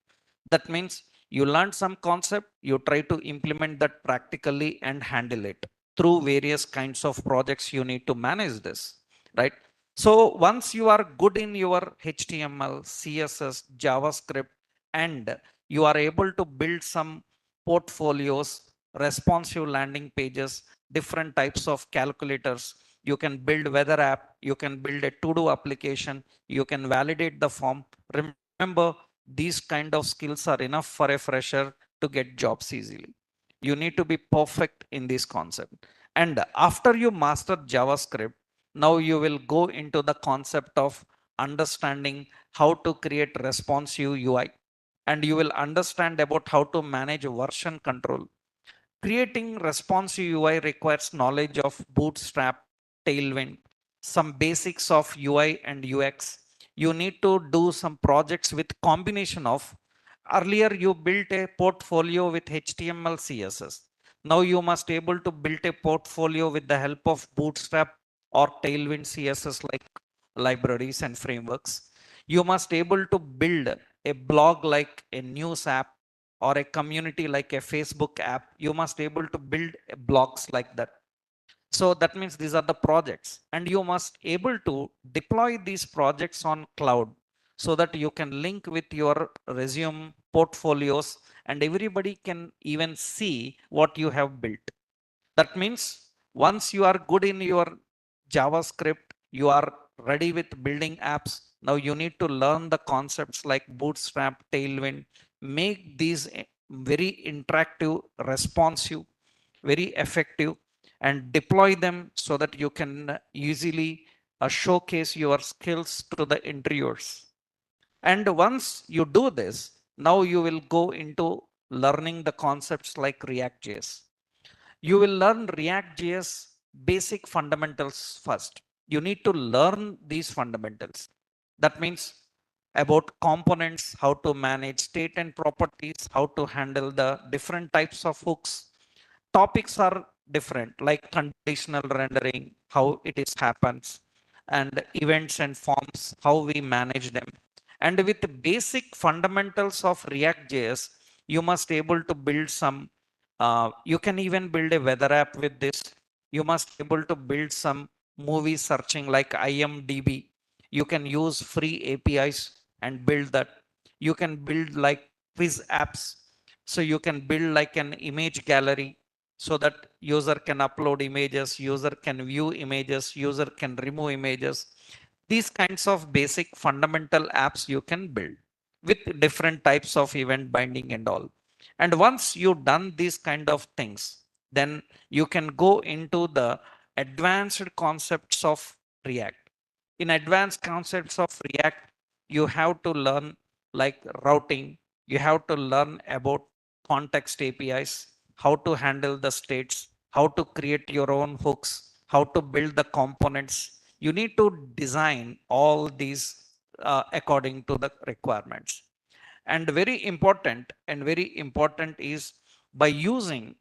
That means you learn some concept, you try to implement that practically and handle it through various kinds of projects. You need to manage this, right? So once you are good in your HTML, CSS, JavaScript, and you are able to build some portfolios, responsive landing pages, different types of calculators, you can build weather app, you can build a to do application, you can validate the form. Remember, these kind of skills are enough for a fresher to get jobs easily. You need to be perfect in this concept. And after you master JavaScript, now you will go into the concept of understanding how to create responsive UI, and you will understand about how to manage version control. Creating responsive UI requires knowledge of Bootstrap, Tailwind, some basics of UI and UX. You need to do some projects with combination of, earlier you built a portfolio with HTML, CSS. Now you must able to build a portfolio with the help of Bootstrap or Tailwind CSS like libraries and frameworks. You must able to build a blog like a news app, or a community like a Facebook app. You must able to build blogs like that. So that means these are the projects, and you must able to deploy these projects on cloud so that you can link with your resume portfolios, and everybody can even see what you have built. That means once you are good in your JavaScript, you are ready with building apps. Now you need to learn the concepts like Bootstrap, Tailwind, make these very interactive, responsive, very effective, and deploy them so that you can easily showcase your skills to the interviewers. And once you do this, now you will go into learning the concepts like React.js. You will learn React.js basic fundamentals first. You need to learn these fundamentals. That means about components, how to manage state and properties, how to handle the different types of hooks. Topics are different, like conditional rendering, how it is happens, and events and forms, how we manage them. And with the basic fundamentals of React.js, you must able to build some. You can even build a weather app with this. You must able to build some movie searching like IMDb. You can use free APIs and build that. You can build like quiz apps. So you can build like an image gallery so that user can upload images, user can view images, user can remove images. These kinds of basic fundamental apps you can build with different types of event binding and all. And once you've done these kind of things, then you can go into the advanced concepts of React. In advanced concepts of React, you have to learn like routing, you have to learn about context APIs, how to handle the states, how to create your own hooks, how to build the components. You need to design all these according to the requirements. And very important is by using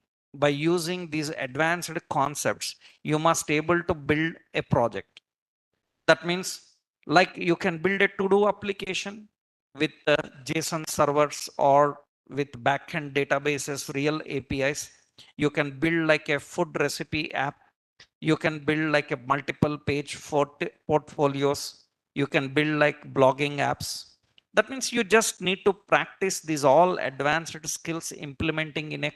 these advanced concepts, you must able to build a project. That means like you can build a to-do application with JSON servers or with backend databases, real APIs. You can build like a food recipe app. You can build like a multiple page portfolios. You can build like blogging apps. That means you just need to practice these all advanced skills implementing in the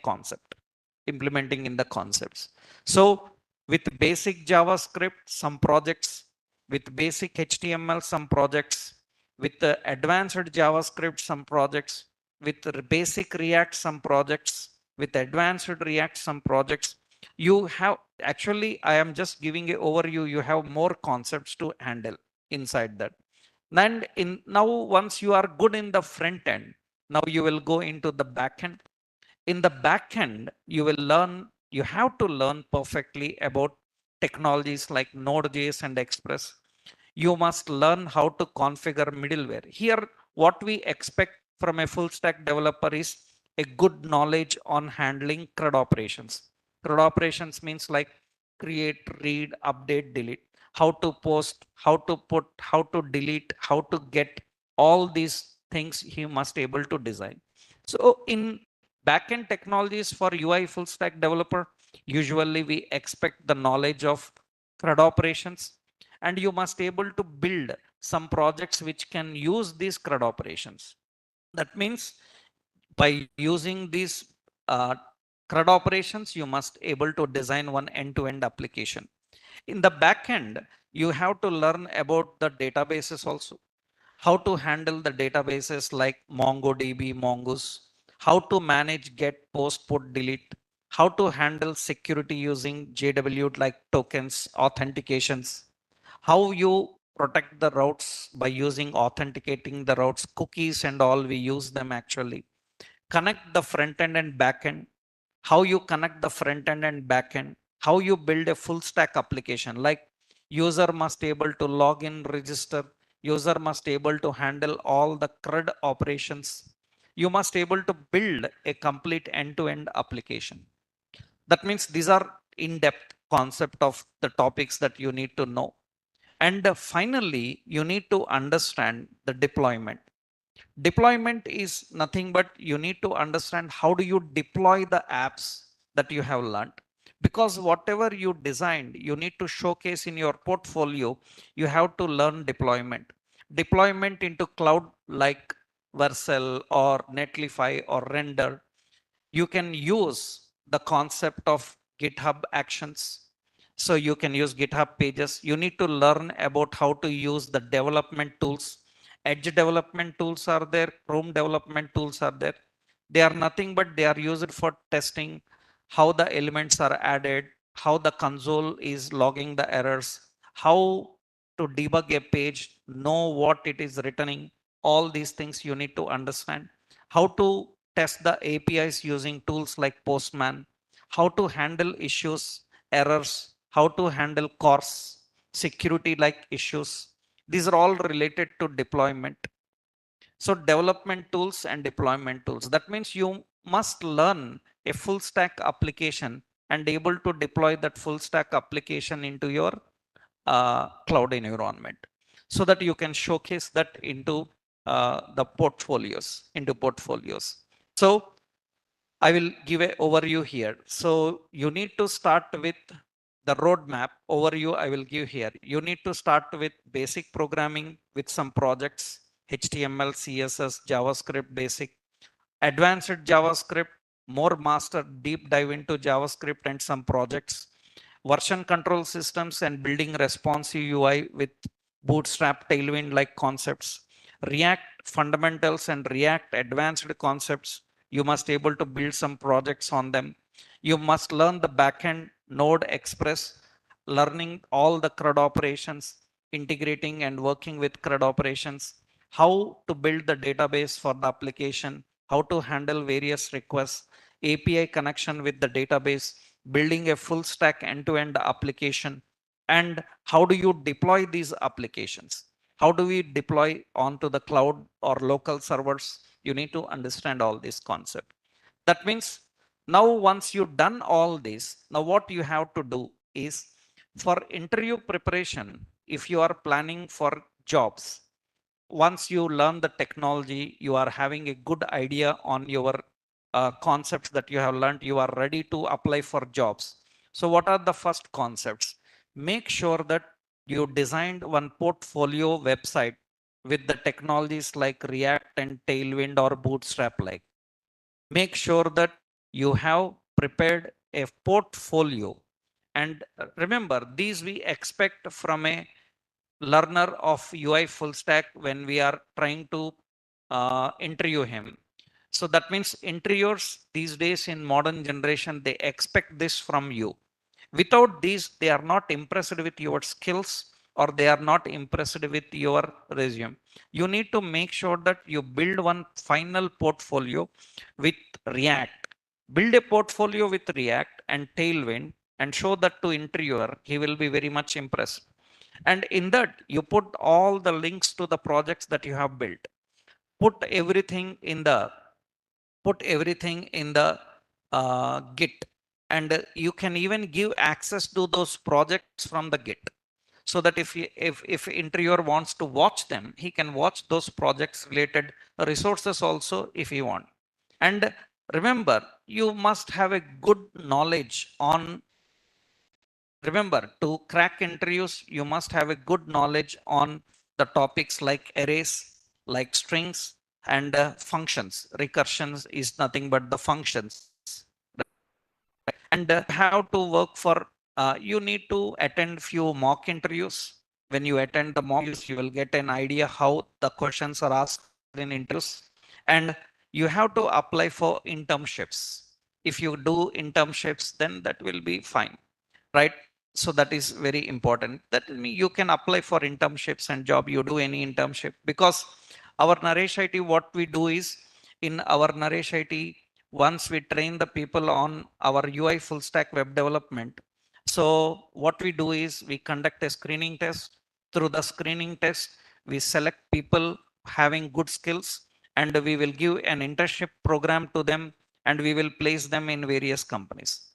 concepts. So with basic JavaScript, some projects, with basic HTML, some projects, with the advanced JavaScript, some projects, with the basic React, some projects, with advanced React, some projects. You have actually, I am just giving an overview. You have more concepts to handle inside that. And in now, once you are good in the front end, now you will go into the back end. In the back end, you have to learn perfectly about technologies like Node.js and Express. You must learn how to configure middleware. Here, what we expect from a full stack developer is a good knowledge on handling CRUD operations. CRUD operations means like create, read, update, delete, how to post, how to put, how to delete, how to get, all these things he must able to design. So in backend technologies for UI full stack developer, usually we expect the knowledge of CRUD operations, and you must able to build some projects which can use these CRUD operations. That means by using these CRUD operations, you must able to design one end-to-end application. In the back end, you have to learn about the databases also, how to handle the databases like MongoDB, Mongoose, how to manage get, post, put, delete, how to handle security using JW like tokens, authentications, how you protect the routes by using authenticating the routes, cookies and all, we use them actually. Connect the front end and back end, how you connect the front end and back end, how you build a full stack application, like user must able to log in, register, user must able to handle all the CRUD operations. You must able to build a complete end-to-end application. That means these are in-depth concept of the topics that you need to know. And finally, you need to understand the deployment. Deployment is nothing but you need to understand how do you deploy the apps that you have learned. Because whatever you designed, you need to showcase in your portfolio. You have to learn deployment. Deployment into cloud like Vercel or Netlify or Render. You can use the concept of GitHub actions. So you can use GitHub pages. You need to learn about how to use the development tools. Edge development tools are there, Chrome development tools are there. They are nothing but they are used for testing how the elements are added, how the console is logging the errors, how to debug a page, know what it is returning. All these things you need to understand. How to test the APIs using tools like Postman, how to handle issues, errors, how to handle CORS, security like issues. These are all related to deployment. So development tools and deployment tools. That means you must learn a full stack application and able to deploy that full stack application into your cloud environment so that you can showcase that into the portfolios. So I will give an overview here. So you need to start with the roadmap overview I will give here. You need to start with basic programming with some projects, HTML, CSS, JavaScript basic, advanced JavaScript, more master deep dive into JavaScript and some projects, version control systems and building responsive UI with Bootstrap, Tailwind like concepts, React fundamentals and React advanced concepts. You must able to build some projects on them. You must learn the backend Node Express, learning all the CRUD operations, integrating and working with CRUD operations, how to build the database for the application, how to handle various requests, API connection with the database, building a full stack end-to-end application, and how do you deploy these applications? How do we deploy onto the cloud or local servers? You need to understand all this concept. That means now once you've done all this, now what you have to do is for interview preparation, if you are planning for jobs, once you learn the technology, you are having a good idea on your concepts that you have learned, you are ready to apply for jobs. So what are the first concepts? Make sure that you designed one portfolio website with the technologies like React and Tailwind or Bootstrap like. Make sure that you have prepared a portfolio. And remember, these we expect from a learner of UI full stack when we are trying to interview him. So that means interviewers these days in modern generation, they expect this from you. Without these, they are not impressed with your skills or they are not impressed with your resume. You need to make sure that you build one final portfolio with React. Build a portfolio with React and Tailwind and show that to interviewer. He will be very much impressed. And in that, you put all the links to the projects that you have built. Put everything in the Git, and you can even give access to those projects from the Git, so that if interviewer wants to watch them, he can watch those projects related resources also if he want. And remember, you must have a good knowledge on. Remember, to crack interviews, you must have a good knowledge on the topics like arrays, like strings, and functions. Recursions is nothing but the functions. And have to work for, you need to attend few mock interviews. When you attend the mock interviews, you will get an idea how the questions are asked in interviews. And you have to apply for internships. If you do internships, then that will be fine, right? So that is very important. That means you can apply for internships and job. You do any internship, because our Naresh IT, what we do is in our Naresh IT, once we train the people on our UI full stack web development. So what we do is we conduct a screening test. Through the screening test, we select people having good skills and we will give an internship program to them and we will place them in various companies.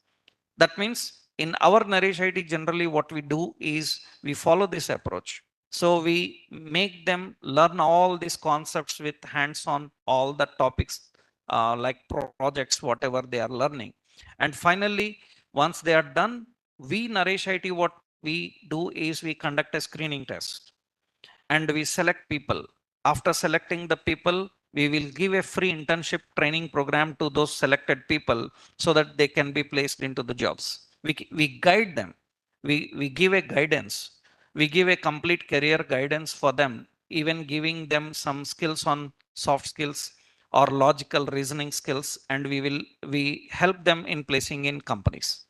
That means in our Naresh IT, generally what we do is we follow this approach. So we make them learn all these concepts with hands-on all the topics like projects, whatever they are learning. And finally, once they are done, we Naresh IT, what we do is we conduct a screening test and we select people. After selecting the people, we will give a free internship training program to those selected people so that they can be placed into the jobs. We guide them. We give a guidance. We give a complete career guidance for them, even giving them some skills on soft skills or logical reasoning skills, and we help them in placing in companies.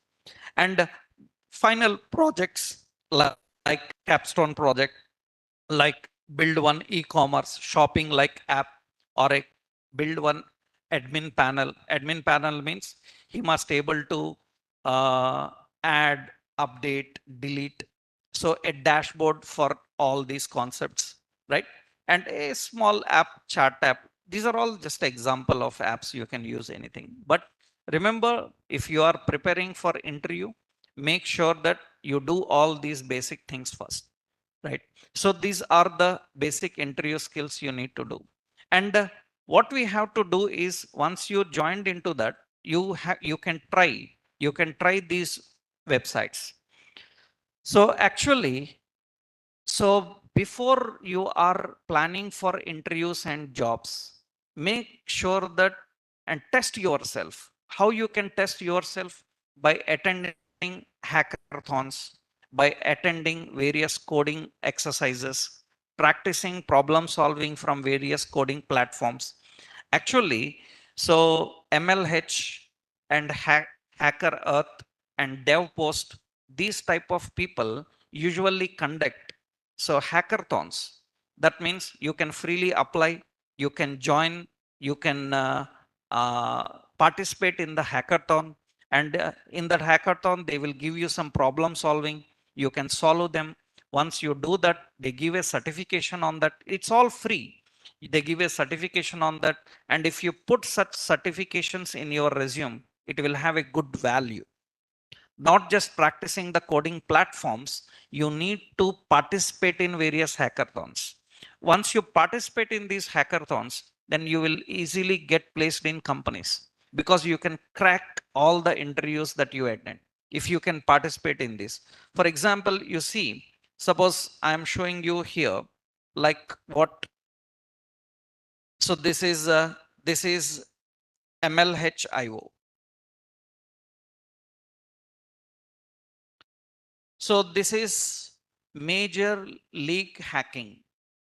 And final projects like capstone project, like build one e-commerce shopping like app, or a build one admin panel. Admin panel means he must able to add, update, delete. So a dashboard for all these concepts, right? And a small app, chat app. These are all just example of apps. You can use anything. But remember, if you are preparing for interview, make sure that you do all these basic things first, right? So these are the basic interview skills you need to do. And what we have to do is once you joined into that, you can try these websites. So actually, so before you are planning for interviews and jobs, make sure that and test yourself. How you can test yourself? By attending hackathons, by attending various coding exercises, practicing problem solving from various coding platforms. Actually, so MLH and Hacker Earth and DevPost, these type of people usually conduct so hackathons. That means you can freely apply, you can join, You can participate in the hackathon, and in that hackathon, they will give you some problem solving. You can solve them. Once you do that, they give a certification on that. It's all free. They give a certification on that. And if you put such certifications in your resume, it will have a good value. Not just practicing the coding platforms, you need to participate in various hackathons. Once you participate in these hackathons, then you will easily get placed in companies because you can crack all the interviews that you attend if you can participate in this. For example, you see, suppose I am showing you here like what. So this is MLHIO. So this is major league hacking.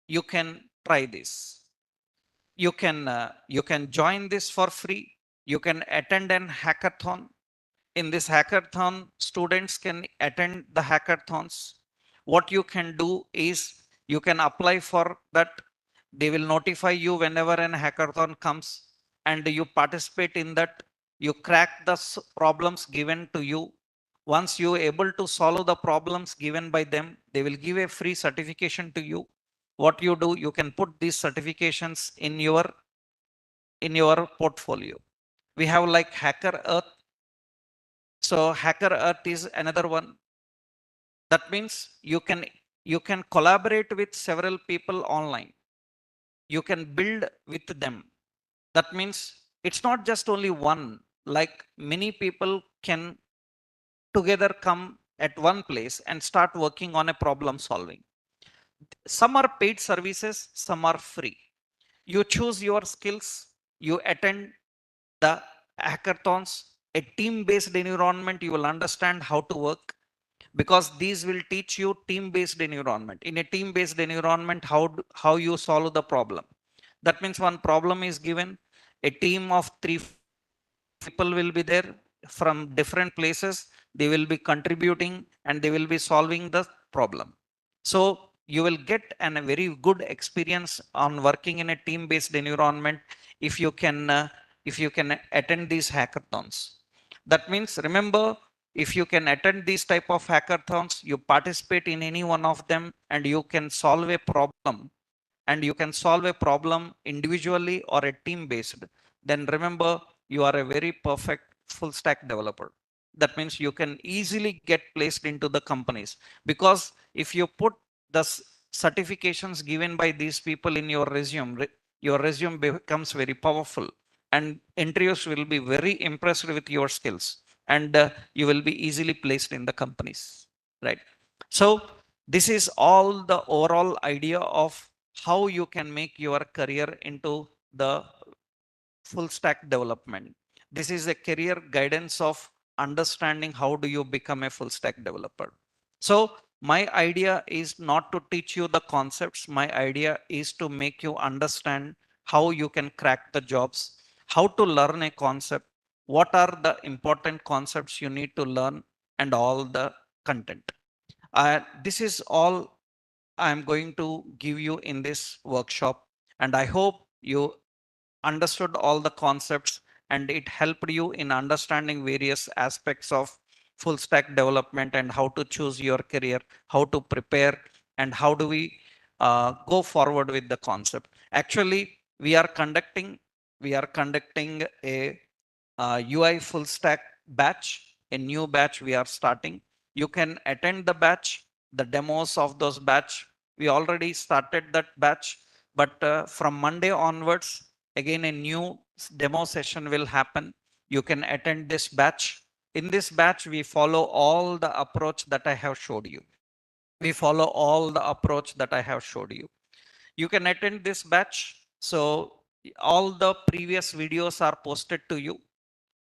You can try this. You can join this for free. You can attend an hackathon. In this hackathon, students can attend the hackathons. What you can do is you can apply for that. They will notify you whenever an hackathon comes, and you participate in that. You crack the problems given to you. Once you are able to solve the problems given by them, they will give a free certification to you. What you do, you can put these certifications in your portfolio. We have like Hacker Earth. So Hacker Earth is another one. That means you can collaborate with several people online. You can build with them. That means it's not just only one. Like many people can together come at one place and start working on a problem solving. Some are paid services, some are free. You choose your skills, you attend the hackathons, a team based environment, you will understand how to work because these will teach you team based environment. In a team based environment, how you solve the problem. That means one problem is given, a team of 3 people will be there from different places. They will be contributing and they will be solving the problem. So you will get a very good experience on working in a team-based environment if you can attend these hackathons. That means remember, if you can attend these type of hackathons, you participate in any one of them, and you can solve a problem, and you can solve a problem individually or a team based, then remember you are a very perfect full stack developer. That means you can easily get placed into the companies because if you put the certifications given by these people in your resume becomes very powerful, and interviews will be very impressed with your skills, and you will be easily placed in the companies, right? So this is all the overall idea of how you can make your career into the full stack development. This is a career guidance of understanding how do you become a full stack developer. So my idea is not to teach you the concepts. My idea is to make you understand how you can crack the jobs, how to learn a concept, what are the important concepts you need to learn, and all the content. This is all I'm going to give you in this workshop. And I hope you understood all the concepts and it helped you in understanding various aspects of full stack development and how to choose your career, how to prepare, and how do we go forward with the concept. Actually, we are conducting a UI full stack batch, a new batch we are starting. You can attend the batch, the demos of those batch. We already started that batch, but from Monday onwards, again, a new demo session will happen. You can attend this batch. In this batch, we follow all the approach that I have showed you. We follow all the approach that I have showed you. You can attend this batch. So all the previous videos are posted to you.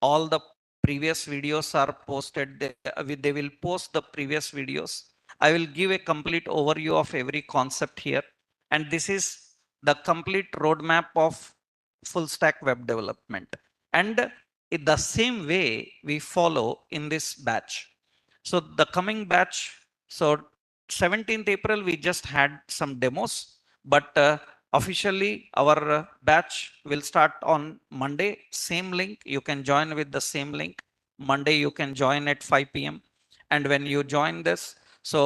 All the previous videos are posted. They will post the previous videos. I will give a complete overview of every concept here. And this is the complete roadmap of full stack web development. And in the same way we follow in this batch. So the coming batch, so 17th April, we just had some demos, but Officially, our batch will start on Monday. Same link. You can join with the same link. Monday, you can join at 5 p.m. And when you join this, so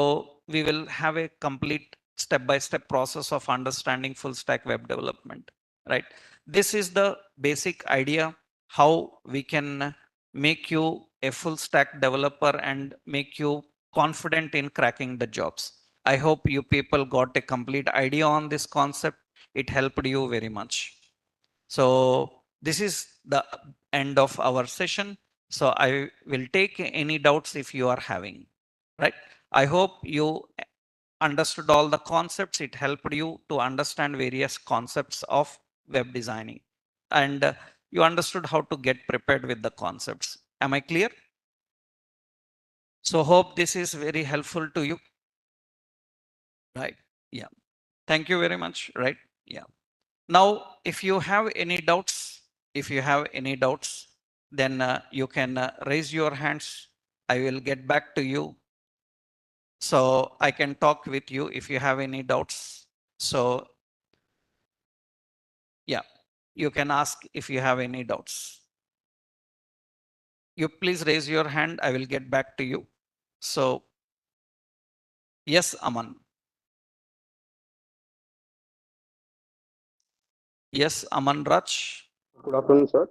we will have a complete step-by-step process of understanding full stack web development, right? This is the basic idea how we can make you a full stack developer and make you confident in cracking the jobs. I hope you people got a complete idea on this concept. It helped you very much. So this is the end of our session. So I will take any doubts if you are having, right? I hope you understood all the concepts. It helped you to understand various concepts of web designing, and you understood how to get prepared with the concepts. Am I clear? So hope this is very helpful to you, right? Yeah. Thank you very much, right? Yeah. Now, if you have any doubts, then you can raise your hands. I will get back to you. So I can talk with you if you have any doubts. So yeah, you can ask if you have any doubts. You please raise your hand. I will get back to you. So yes, Aman. Yes, Aman Raj. Good afternoon, sir.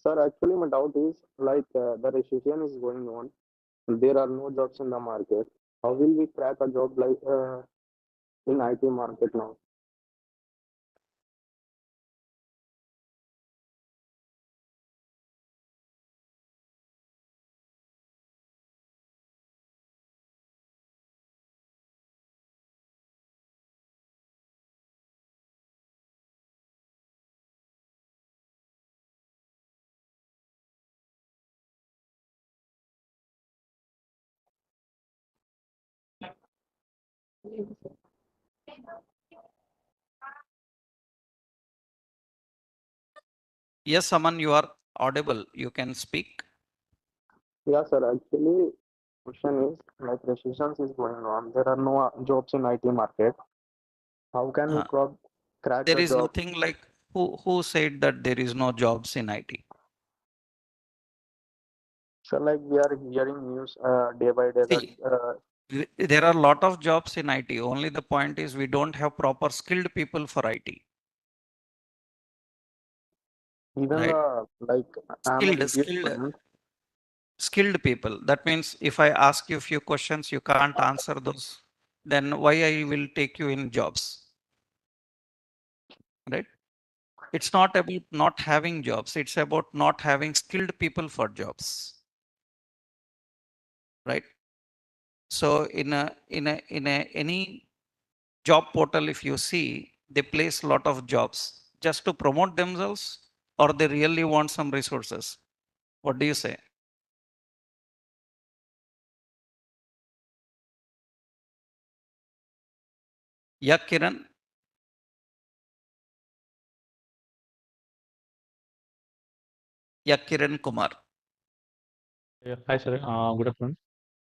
Sir, actually, my doubt is the recession is going on. There are no jobs in the market. How will we crack a job in IT market now? Yes, Aman, you are audible. You can speak. Yeah, sir. Actually, question is recession is going on. There are no jobs in IT market. How can we Uh, crack there the is job? nothing like who said that there is no jobs in IT. So we are hearing news day by day that See, there are a lot of jobs in IT. Only the point is we don't have proper skilled people for IT, even right? I'm a Skilled, BBA skilled, student. skilled people. That means if I ask you a few questions, you can't answer those, then why I will take you in jobs, right? It's not about not having jobs. It's about not having skilled people for jobs, right? So any job portal, if you see, they place a lot of jobs just to promote themselves, or they really want some resources. What do you say? Yeah, Kiran. Yeah, Kiran Kumar. Yeah, hi sir. Good afternoon.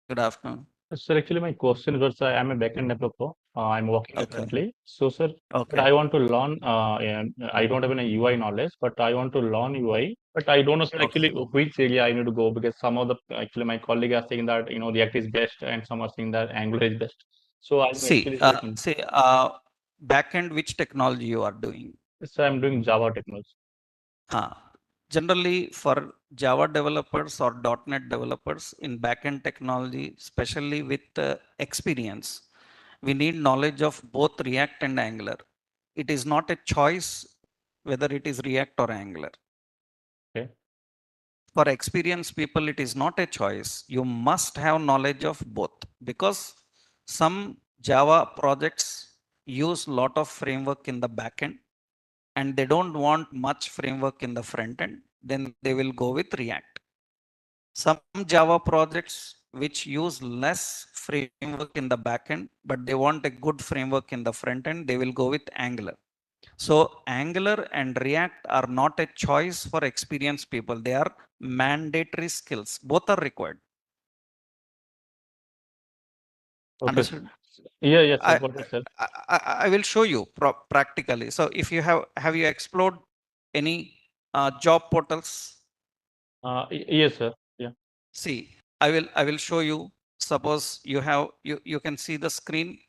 Good afternoon. Sir, actually my question was I'm a backend developer. I'm working Okay. currently. So sir, but Okay. I want to learn. I don't have any UI knowledge, but I want to learn UI. But I don't know sir, Okay. actually which area I need to go because some of the actually my colleague are saying that React is best and some are saying that Angular is best. So I'm See, actually sir, backend, which technology you are doing? sir, I'm doing Java technology. Uh, Generally, for Java developers or .NET developers in backend technology, especially with experience, we need knowledge of both React and Angular. It is not a choice whether it is React or Angular. Okay. For experienced people, it is not a choice. You must have knowledge of both, because some Java projects use lot of framework in the backend and they don't want much framework in the front end, then they will go with React. Some Java projects which use less framework in the backend, but they want a good framework in the front end, they will go with Angular. So Angular and React are not a choice for experienced people. They are mandatory skills. Both are required. Okay. Understood? Yes, sir. I, Got it, sir. I will show you practically. So if you have you explored any job portals? Yes, sir. Yeah. See, I will show you. Suppose you can see the screen,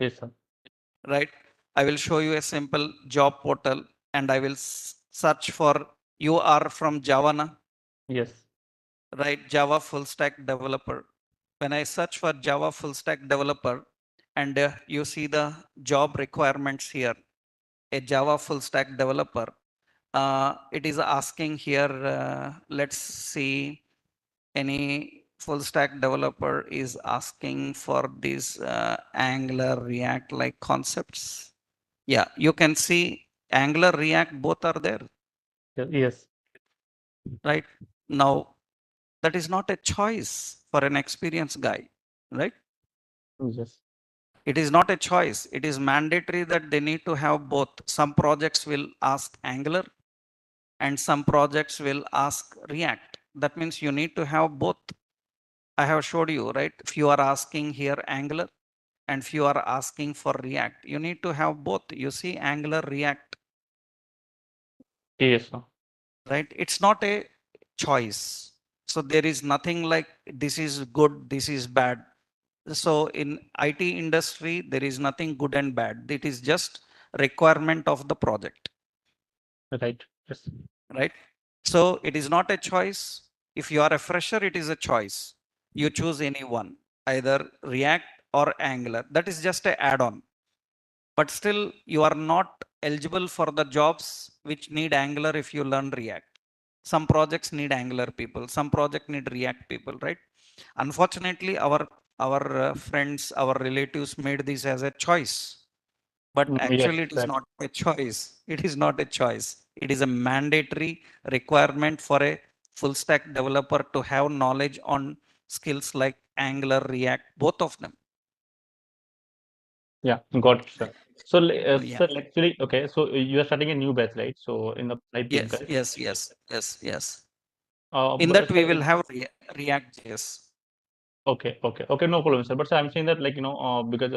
Yes, sir. right? I will show you a simple job portal and I will search for, you are from Java, na? Yes. Right? Java full stack developer. When I search for Java full stack developer and you see the job requirements here, a Java full stack developer, it is asking here, let's see, any full stack developer is asking for these Angular React like concepts. Yeah, you can see Angular React both are there, Yes. right? Now that is not a choice for an experienced guy, right? Yes. It is not a choice. It is mandatory that they need to have both. Some projects will ask Angular and some projects will ask React. That means you need to have both. I have showed you, right? If you are asking here Angular and if you are asking for React, you need to have both. You see Angular, React, Yes, sir. right? It's not a choice. So there is nothing like this is good, this is bad. So in IT industry, there is nothing good and bad. It is just requirement of the project, Right. Yes. right? So it is not a choice. If you are a fresher, it is a choice. You choose any one, either React or Angular. That is just a add-on. But still, you are not eligible for the jobs which need Angular if you learn React. Some projects need Angular people. Some project need React people, right? Unfortunately, our friends, our relatives made this as a choice. But Yes, actually, it is that. not a choice. It is not a choice. It is a mandatory requirement for a full stack developer to have knowledge on skills like Angular, React, both of them. Yeah, got it, sir. So, Yeah. sir, actually, okay. So you are starting a new batch, right? So in the IT Yes, batch. yes, yes, yes, yes. In But that we sir, will have React JS. okay. No problem, sir. But sir, I'm saying that, like, because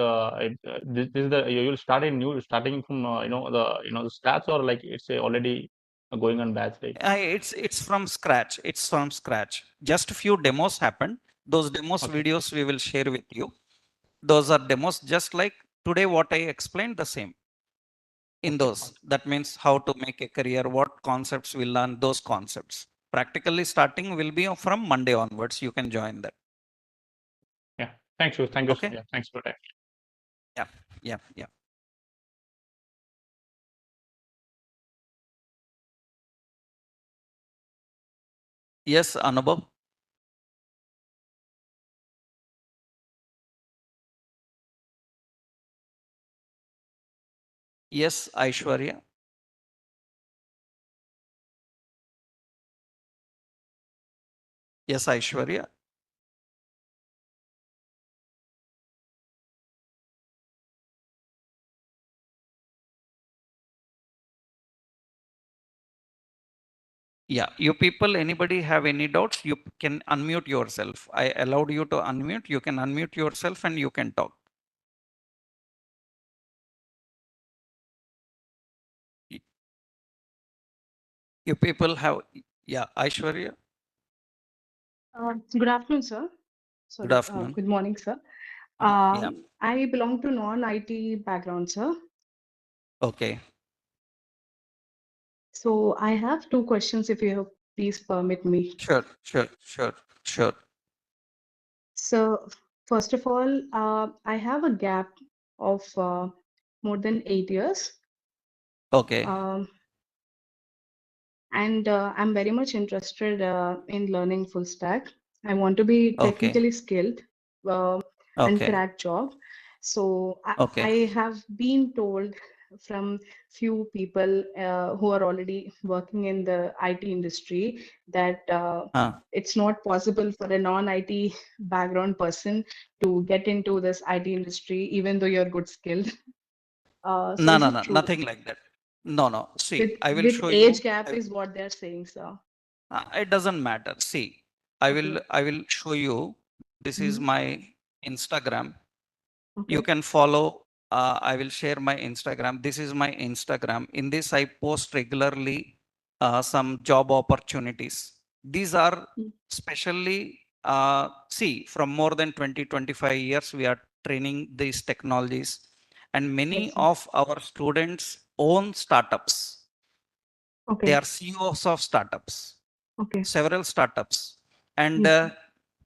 this is the you will start a new starting from the stats, or like it's already going on batch, like. It's from scratch. It's from scratch. Just few demos happened. Those demos Okay. videos we will share with you. Those are demos just like today what I explained the same. In Okay. those, that means how to make a career, what concepts we learn, those concepts. Practically starting will be from Monday onwards. You can join that. Yeah. Thank you. Thank you, sir. Okay. Yeah. Thanks for that. Yeah. Yeah. Yeah. Yes, Anubhav. Yes, Aishwarya. Yes, Aishwarya. Yeah, you people, anybody have any doubts, you can unmute yourself. I allowed you to unmute. You can unmute yourself and you can talk. You people have, yeah, Aishwarya, Good afternoon, sir. good Sorry, afternoon. good morning, sir. Yeah, I belong to non-IT background, sir. okay. So I have two questions, if you please permit me. Sure, sure, sure, sure. So first of all, I have a gap of more than 8 years. Okay, Um, and I'm very much interested in learning full stack. I want to be okay, technically skilled uh, and okay, crack job. So I okay. have been told from few people who are already working in the IT industry that it's not possible for a non-IT background person to get into this IT industry, even though you're good skilled. So No, is no, it no, true? nothing like that. No, no. See, I will With show age you. gap is what they're saying, sir. It doesn't matter. See, Okay. I will show you. This is Mhm. my Instagram. You can follow. I will share my Instagram. This is my Instagram. In this, I post regularly some job opportunities. These are specially, see, from more than 20-25 years, we are training these technologies. And many of our students own startups. They are CEOs of startups, several startups. And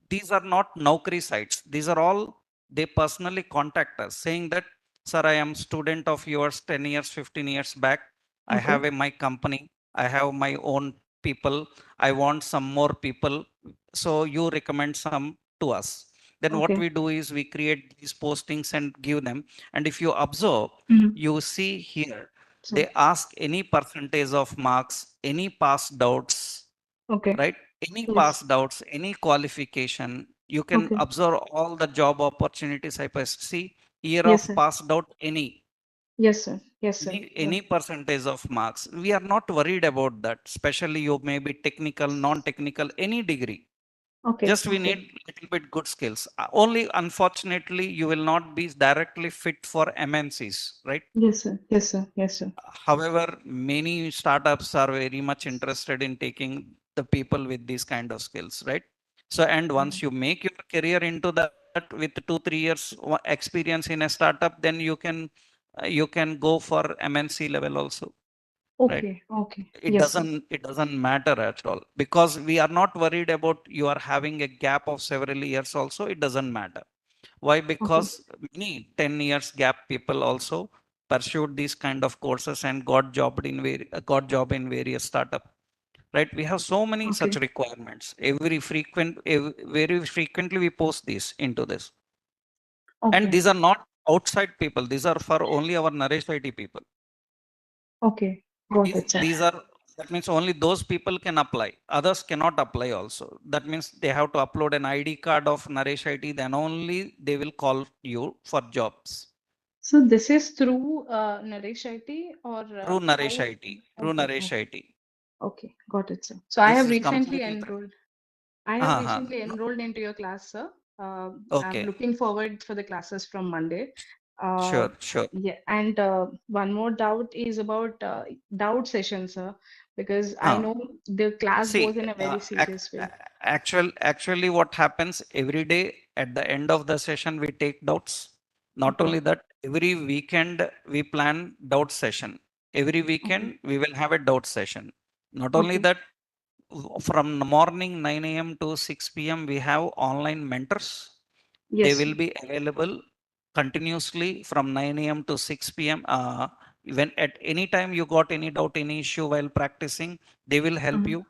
these are not Naukri sites. These are all, they personally contact us saying that, sir, I am student of yours 10 years, 15 years back. I have my company. I have my own people. I want some more people. So you recommend some to us. Then what we do is we create these postings and give them. And if you observe, you see here, they ask any percentage of marks, any past doubts, right? Any past doubts, any qualification. You can observe all the job opportunities. I see year of passed out, any. Yes, sir. Yes, sir. Any percentage of marks. We are not worried about that. Especially you may be technical, non-technical, any degree. Just we need little bit good skills. Only unfortunately, you will not be directly fit for MNCs, right? Yes, sir. Yes, sir. Yes, sir. However, many startups are very much interested in taking the people with these kind of skills, right? So, and once you make your career into that with 2-3 years experience in a startup, then you can go for MNC level also, right? It doesn't matter at all, because we are not worried about you are having a gap of several years also. It doesn't matter. Why? Because many 10 years gap people also pursued these kind of courses and got job in various startup, right? We have so many such requirements. Very frequently we post this into this. And these are not outside people. These are for only our Naresh IT people. These are, that means only those people can apply. Others cannot apply also. That means they have to upload an ID card of Naresh IT, then only they will call you for jobs. So this is through Naresh IT or through Naresh IT. Through Naresh IT. Okay, got it, sir. So I have recently enrolled. I have recently enrolled into your class, sir. I'm looking forward for the classes from Monday. Sure. Yeah, and one more doubt is about doubt session, sir, because I know the class goes in a very serious way. Actually, what happens every day at the end of the session, we take doubts. Not only that, every weekend we plan doubt session. Every weekend we will have a doubt session. Not only that, from morning 9 a.m. to 6 p.m. we have online mentors. They will be available continuously from 9 a.m. to 6 p.m. When at any time you got any doubt, any issue while practicing, they will help you.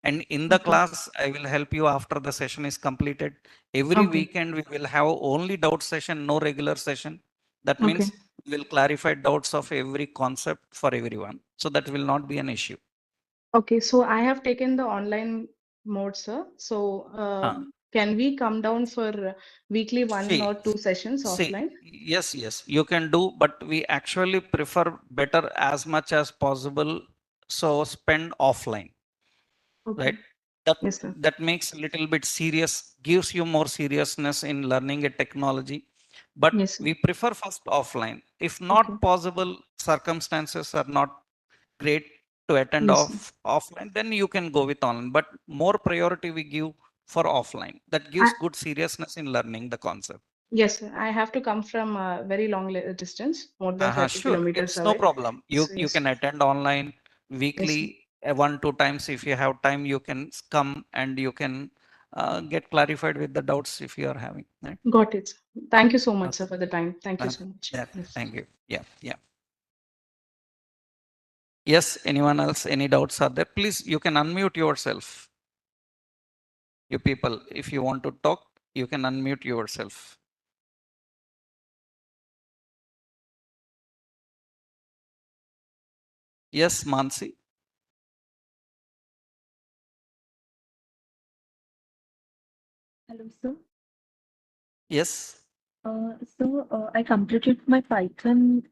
And in the class, I will help you after the session is completed. Every weekend, we will have only doubt session, no regular session. That means we will clarify doubts of every concept for everyone. So that will not be an issue. Okay, so I have taken the online mode, sir. So can we come down for weekly 1 or 2 sessions offline? Yes, you can do, but we actually prefer better as much as possible. So spend offline, right? That makes a little bit serious, gives you more seriousness in learning a technology. But we prefer first offline. If not possible, circumstances are not great to attend offline, then you can go with online. But more priority we give for offline. That gives good seriousness in learning the concept. Yes, sir. I have to come from a very long distance, more than 30 Sure, kilometers it's away. no problem. You can attend online weekly, 1-2 times. If you have time, you can come and you can get clarified with the doubts if you are having. Right? Got it. Thank you so much, sir, for the time. Thank you so much. Yeah, thank you. Yeah. Yes, anyone else? Any doubts are there? Please, you can unmute yourself. You people, if you want to talk, you can unmute yourself. Yes, Mansi. Hello, sir. Yes. I completed my Python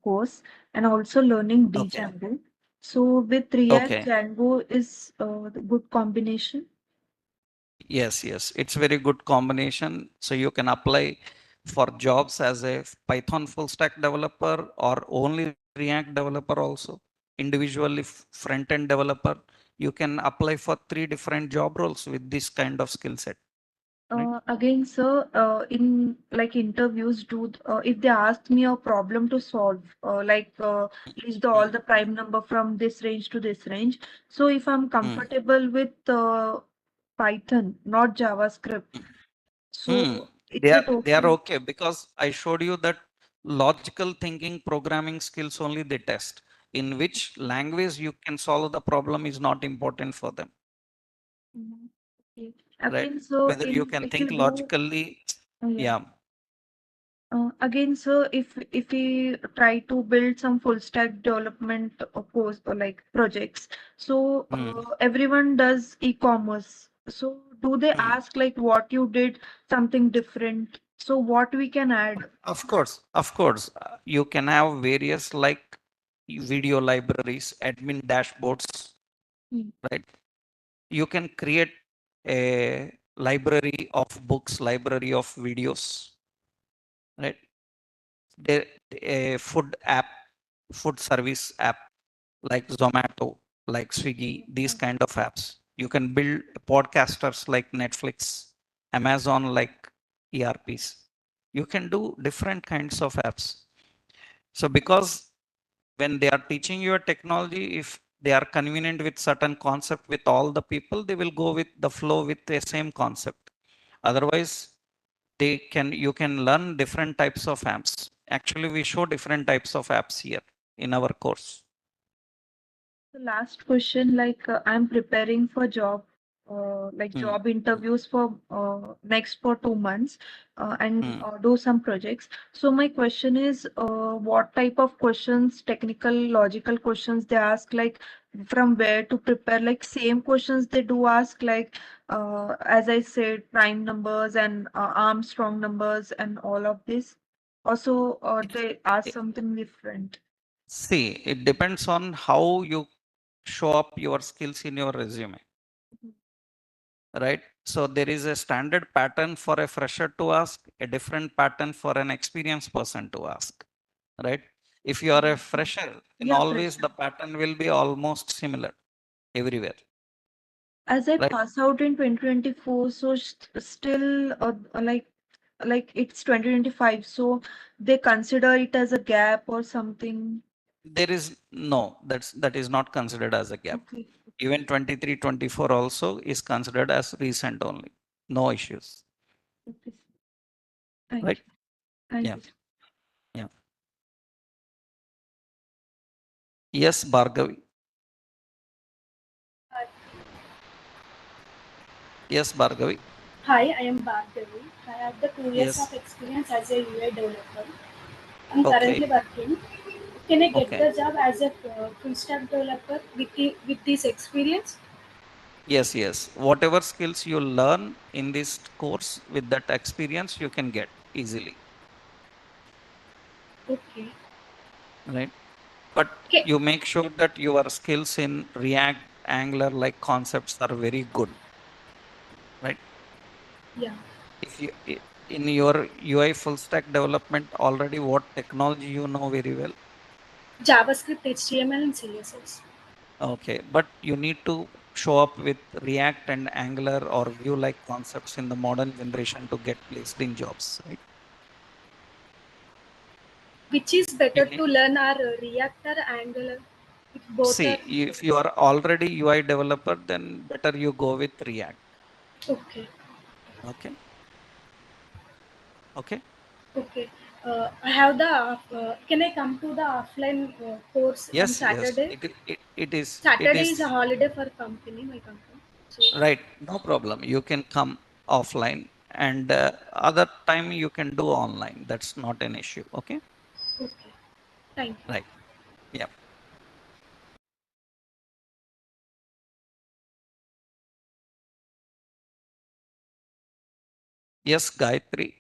course and also learning Django. So with React, Django is the good combination. Yes, it's very good combination. So you can apply for jobs as a Python full stack developer or only React developer also, individually front end developer, you can apply for 3 different job roles with this kind of skill set. Right? Again, sir, in like interviews, if they ask me a problem to solve, list all the prime number from this range to this range. So if I'm comfortable with Python, not JavaScript, so is it They are okay? okay because I showed you that logical thinking programming skills only they test. In which language you can solve the problem is not important for them. Okay. Right? Again, so Whether you can if think you do, logically, yeah. yeah. Again, sir, if we try to build some full stack development course or like projects, so everyone does e-commerce. So do they ask like what you did something different? So what we can add? Of course, you can have various like video libraries, admin dashboards, right? You can create a library of books, library of videos, right? A food app, food service app like Zomato, like Swiggy, these kind of apps. You can build podcasters like Netflix, Amazon like ERPs. You can do different kinds of apps. So because when they are teaching you a technology, if they are convenient with certain concept with all the people, they will go with the flow with the same concept. Otherwise, you can learn different types of apps. Actually, we show different types of apps here in our course. The last question, I'm preparing for job, job interviews for next for 2 months, and do some projects. So my question is, what type of questions, technical, logical questions they ask, like from where to prepare, like same questions they do ask, as I said, prime numbers and Armstrong numbers and all of this. Also, they ask something different. See, it depends on how you show up your skills in your resume, right? So there is a standard pattern for a fresher to ask, a different pattern for an experienced person to ask, right? If you are a fresher, then Yeah, always fresher. the pattern will be almost similar everywhere, As I right? pass out in 2024, so still it's 2025, so they consider it as a gap or something. There is no, that is not considered as a gap. Okay. Even 23, 24 also is considered as recent only. No issues, Okay. Thank right? you. Thank Yeah, you. yeah. Yes, Bhargavi. Yes, Bhargavi. Hi, I am Bhargavi. I have the 2 years of Yes. experience as a UI developer. I'm Okay. currently working. Can I get Okay. the job as a full stack developer with this experience? Yes, yes. Whatever skills you learn in this course with that experience, you can get easily, Okay. right? But Okay. you make sure that your skills in React, Angular like concepts are very good, right? Yeah. If you in your UI full stack development already, what technology you know very well? JavaScript, HTML, and CSS. Okay, but you need to show up with React and Angular or Vue like concepts in the modern generation to get placed in jobs, right? Which is You better need, to learn our React or Angular? If both see, are if you are already UI developer, then better you go with React. okay. Okay. Okay. Okay. I have the. Can I come to the offline course on Yes, yes. Saturday? It Saturday is a is holiday for company, my company. So right. No problem. You can come offline and other time you can do online. That's not an issue. Okay. okay. Thank you. Right. Yeah. Yes, Gayatri.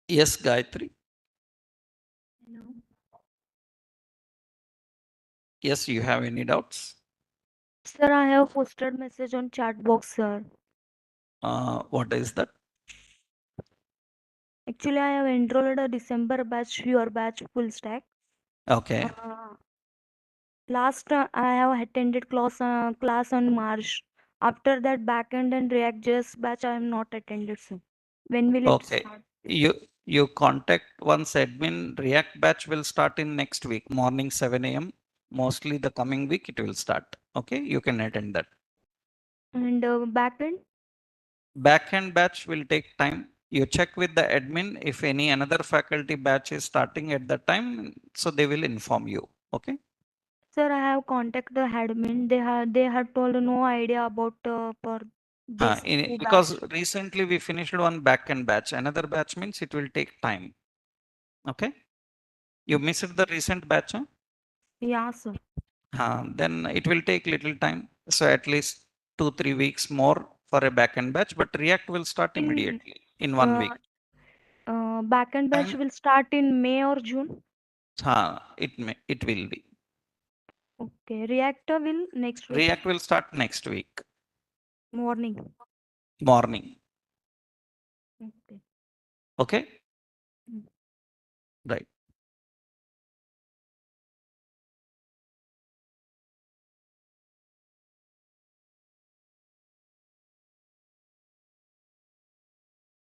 Yes, Gayatri. Yes, you have any doubts? Sir, I have posted message on chat box, sir. What is that? Actually, I have enrolled a December batch, your batch full stack. Okay. Last I have attended class on March. After that, backend and React.js batch I have not attended, sir. When will it start? You contact once admin. React batch will start in next week, morning 7 a.m. Mostly the coming week it will start. Okay, you can attend that. And backend? Backend batch will take time. You check with the admin if any another faculty batch is starting at the time, so they will inform you. Okay. Sir, I have contacted the admin. They have told no idea about for this two Because batch. recently we finished one backend batch. Another batch means it will take time. Okay. You missed the recent batch, huh? Yeah, sir. Then it will take little time. So at least 2-3 weeks more for a backend batch, but React will start In immediately in 1 week. Backend batch will start in May or June. It will be. Okay, React will next week. React will start next week. Morning. Morning. Okay. Okay. Right.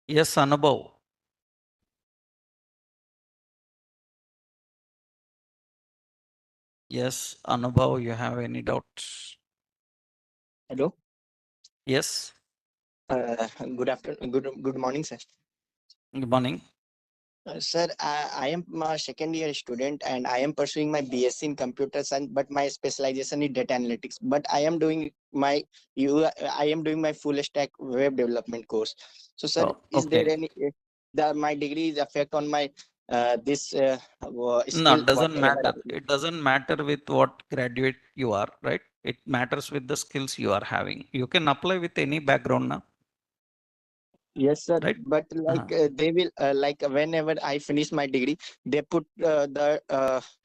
Yes, Anubhav. Yes, Anubhav, you have any doubts? Hello. Yes. Good afternoon. Good morning, sir. Good morning. Sir, I am a second year student and I am pursuing my BSc in computer science, but my specialization is data analytics. But I am doing my full stack web development course. So, sir, is there any my degree is affect on my this No, skill? it doesn't matter. It doesn't matter with what graduate you are, right? It matters with the skills you are having. You can apply with any background now. Yes, sir. Right? But like they will like whenever I finish my degree, they put the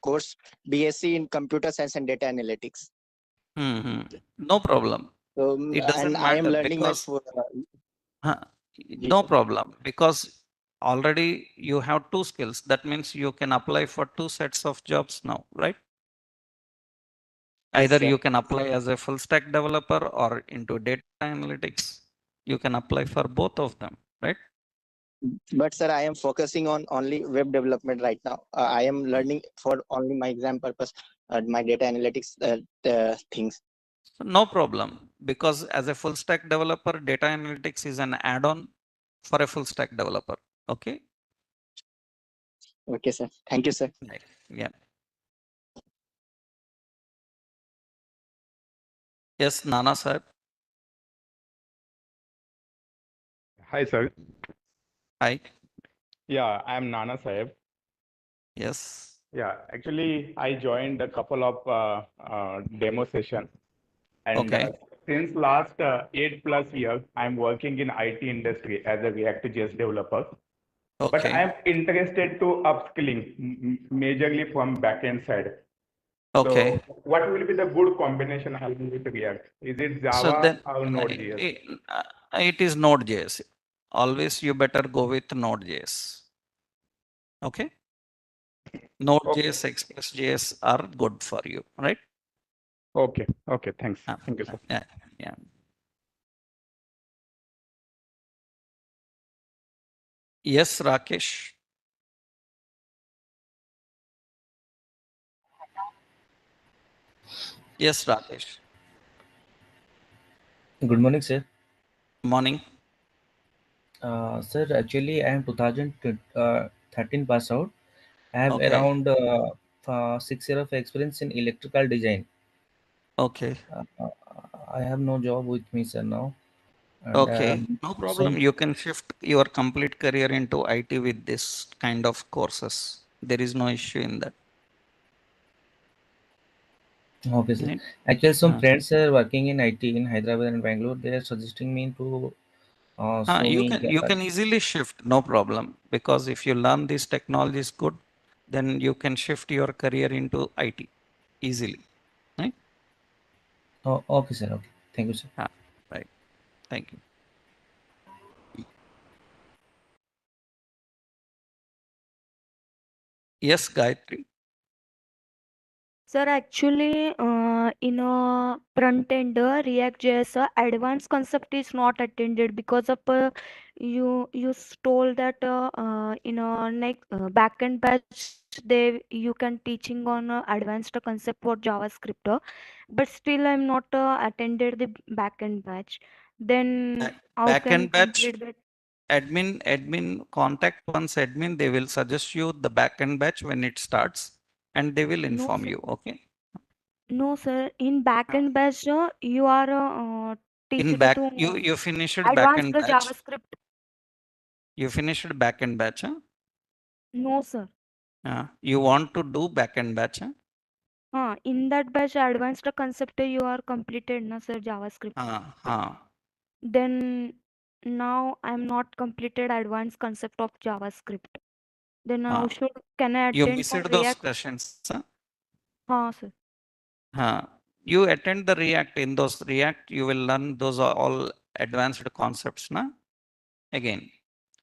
course BSc in computer science and data analytics. No problem. So It and doesn't I am matter learning my because no problem, because already you have 2 skills. That means you can apply for 2 sets of jobs now, right? Yes, Either sir. you can apply as a full stack developer or into data analytics. You can apply for both of them, right? But sir, I am focusing on only web development right now. I am learning for only my exam purpose, my data analytics things. So no problem, because as a full stack developer, data analytics is an add-on for a full stack developer. Okay. Okay, sir. Thank you, sir. Yeah. Yes, Nana sir. Hi, sir. Hi. Yeah, I'm Nana Saib. Yes. Yeah, actually, I joined a couple of demo sessions, and since last 8+ years, I'm working in IT industry as a React.js developer. But I'm interested to upskilling majorly from backend side. So, what will be the good combination along with React? Is it Java So then or Node.js? it is Node.js. Always you better go with Node.js. Okay. Node.js, Express.js are good for you, right? Okay. Okay. Thanks. Thank you, sir. Yeah. Yes, Rakesh. Yes, Rakesh. Good morning, sir. Morning. Sir, actually, I am 2013 pass out. I have Okay. around 6 years of experience in electrical design. Okay. I have no job with me, sir, now. And, Okay, no problem. You can shift your complete career into IT with this kind of courses. There is no issue in that. Okay, sir. Actually, some friends are working in IT in Hyderabad and Bangalore. They are suggesting me to show me. You can easily shift, no problem. Because if you learn this technology is good, then you can shift your career into IT easily. Right? Oh, okay, sir. Okay. Thank you, sir. Right. Thank you. Yes, Gayatri. Sir, actually, in a front end, React.js advanced concept is not attended because of you told that in a next backend batch you can teaching on advanced concept for JavaScript, but still I'm not attended the backend batch. Then how can Backend batch, complete that? admin contact once admin, they will suggest you the backend batch when it starts and they will No, inform sir. you. Okay. No, sir. In backend batch, you are In teached back, to you finished advanced backend batch. JavaScript. You finished backend batch. Huh? No, sir. You want to do backend batch. Huh? In that batch, advanced concept you are completed, na sir, JavaScript. Then now I'm not completed advanced concept of JavaScript. Then how can I You attend missed for those React? sessions. Sir. You attend the React. In those React, you will learn those are all advanced concepts. Na? Again.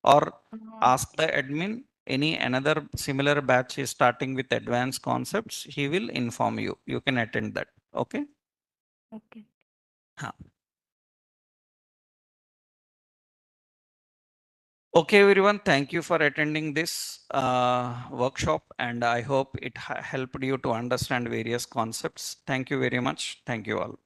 Or ask the admin, any another similar batch is starting with advanced concepts, he will inform you. You can attend that. Okay. Okay. Okay, everyone. Thank you for attending this workshop, and I hope it helped you to understand various concepts. Thank you very much. Thank you all.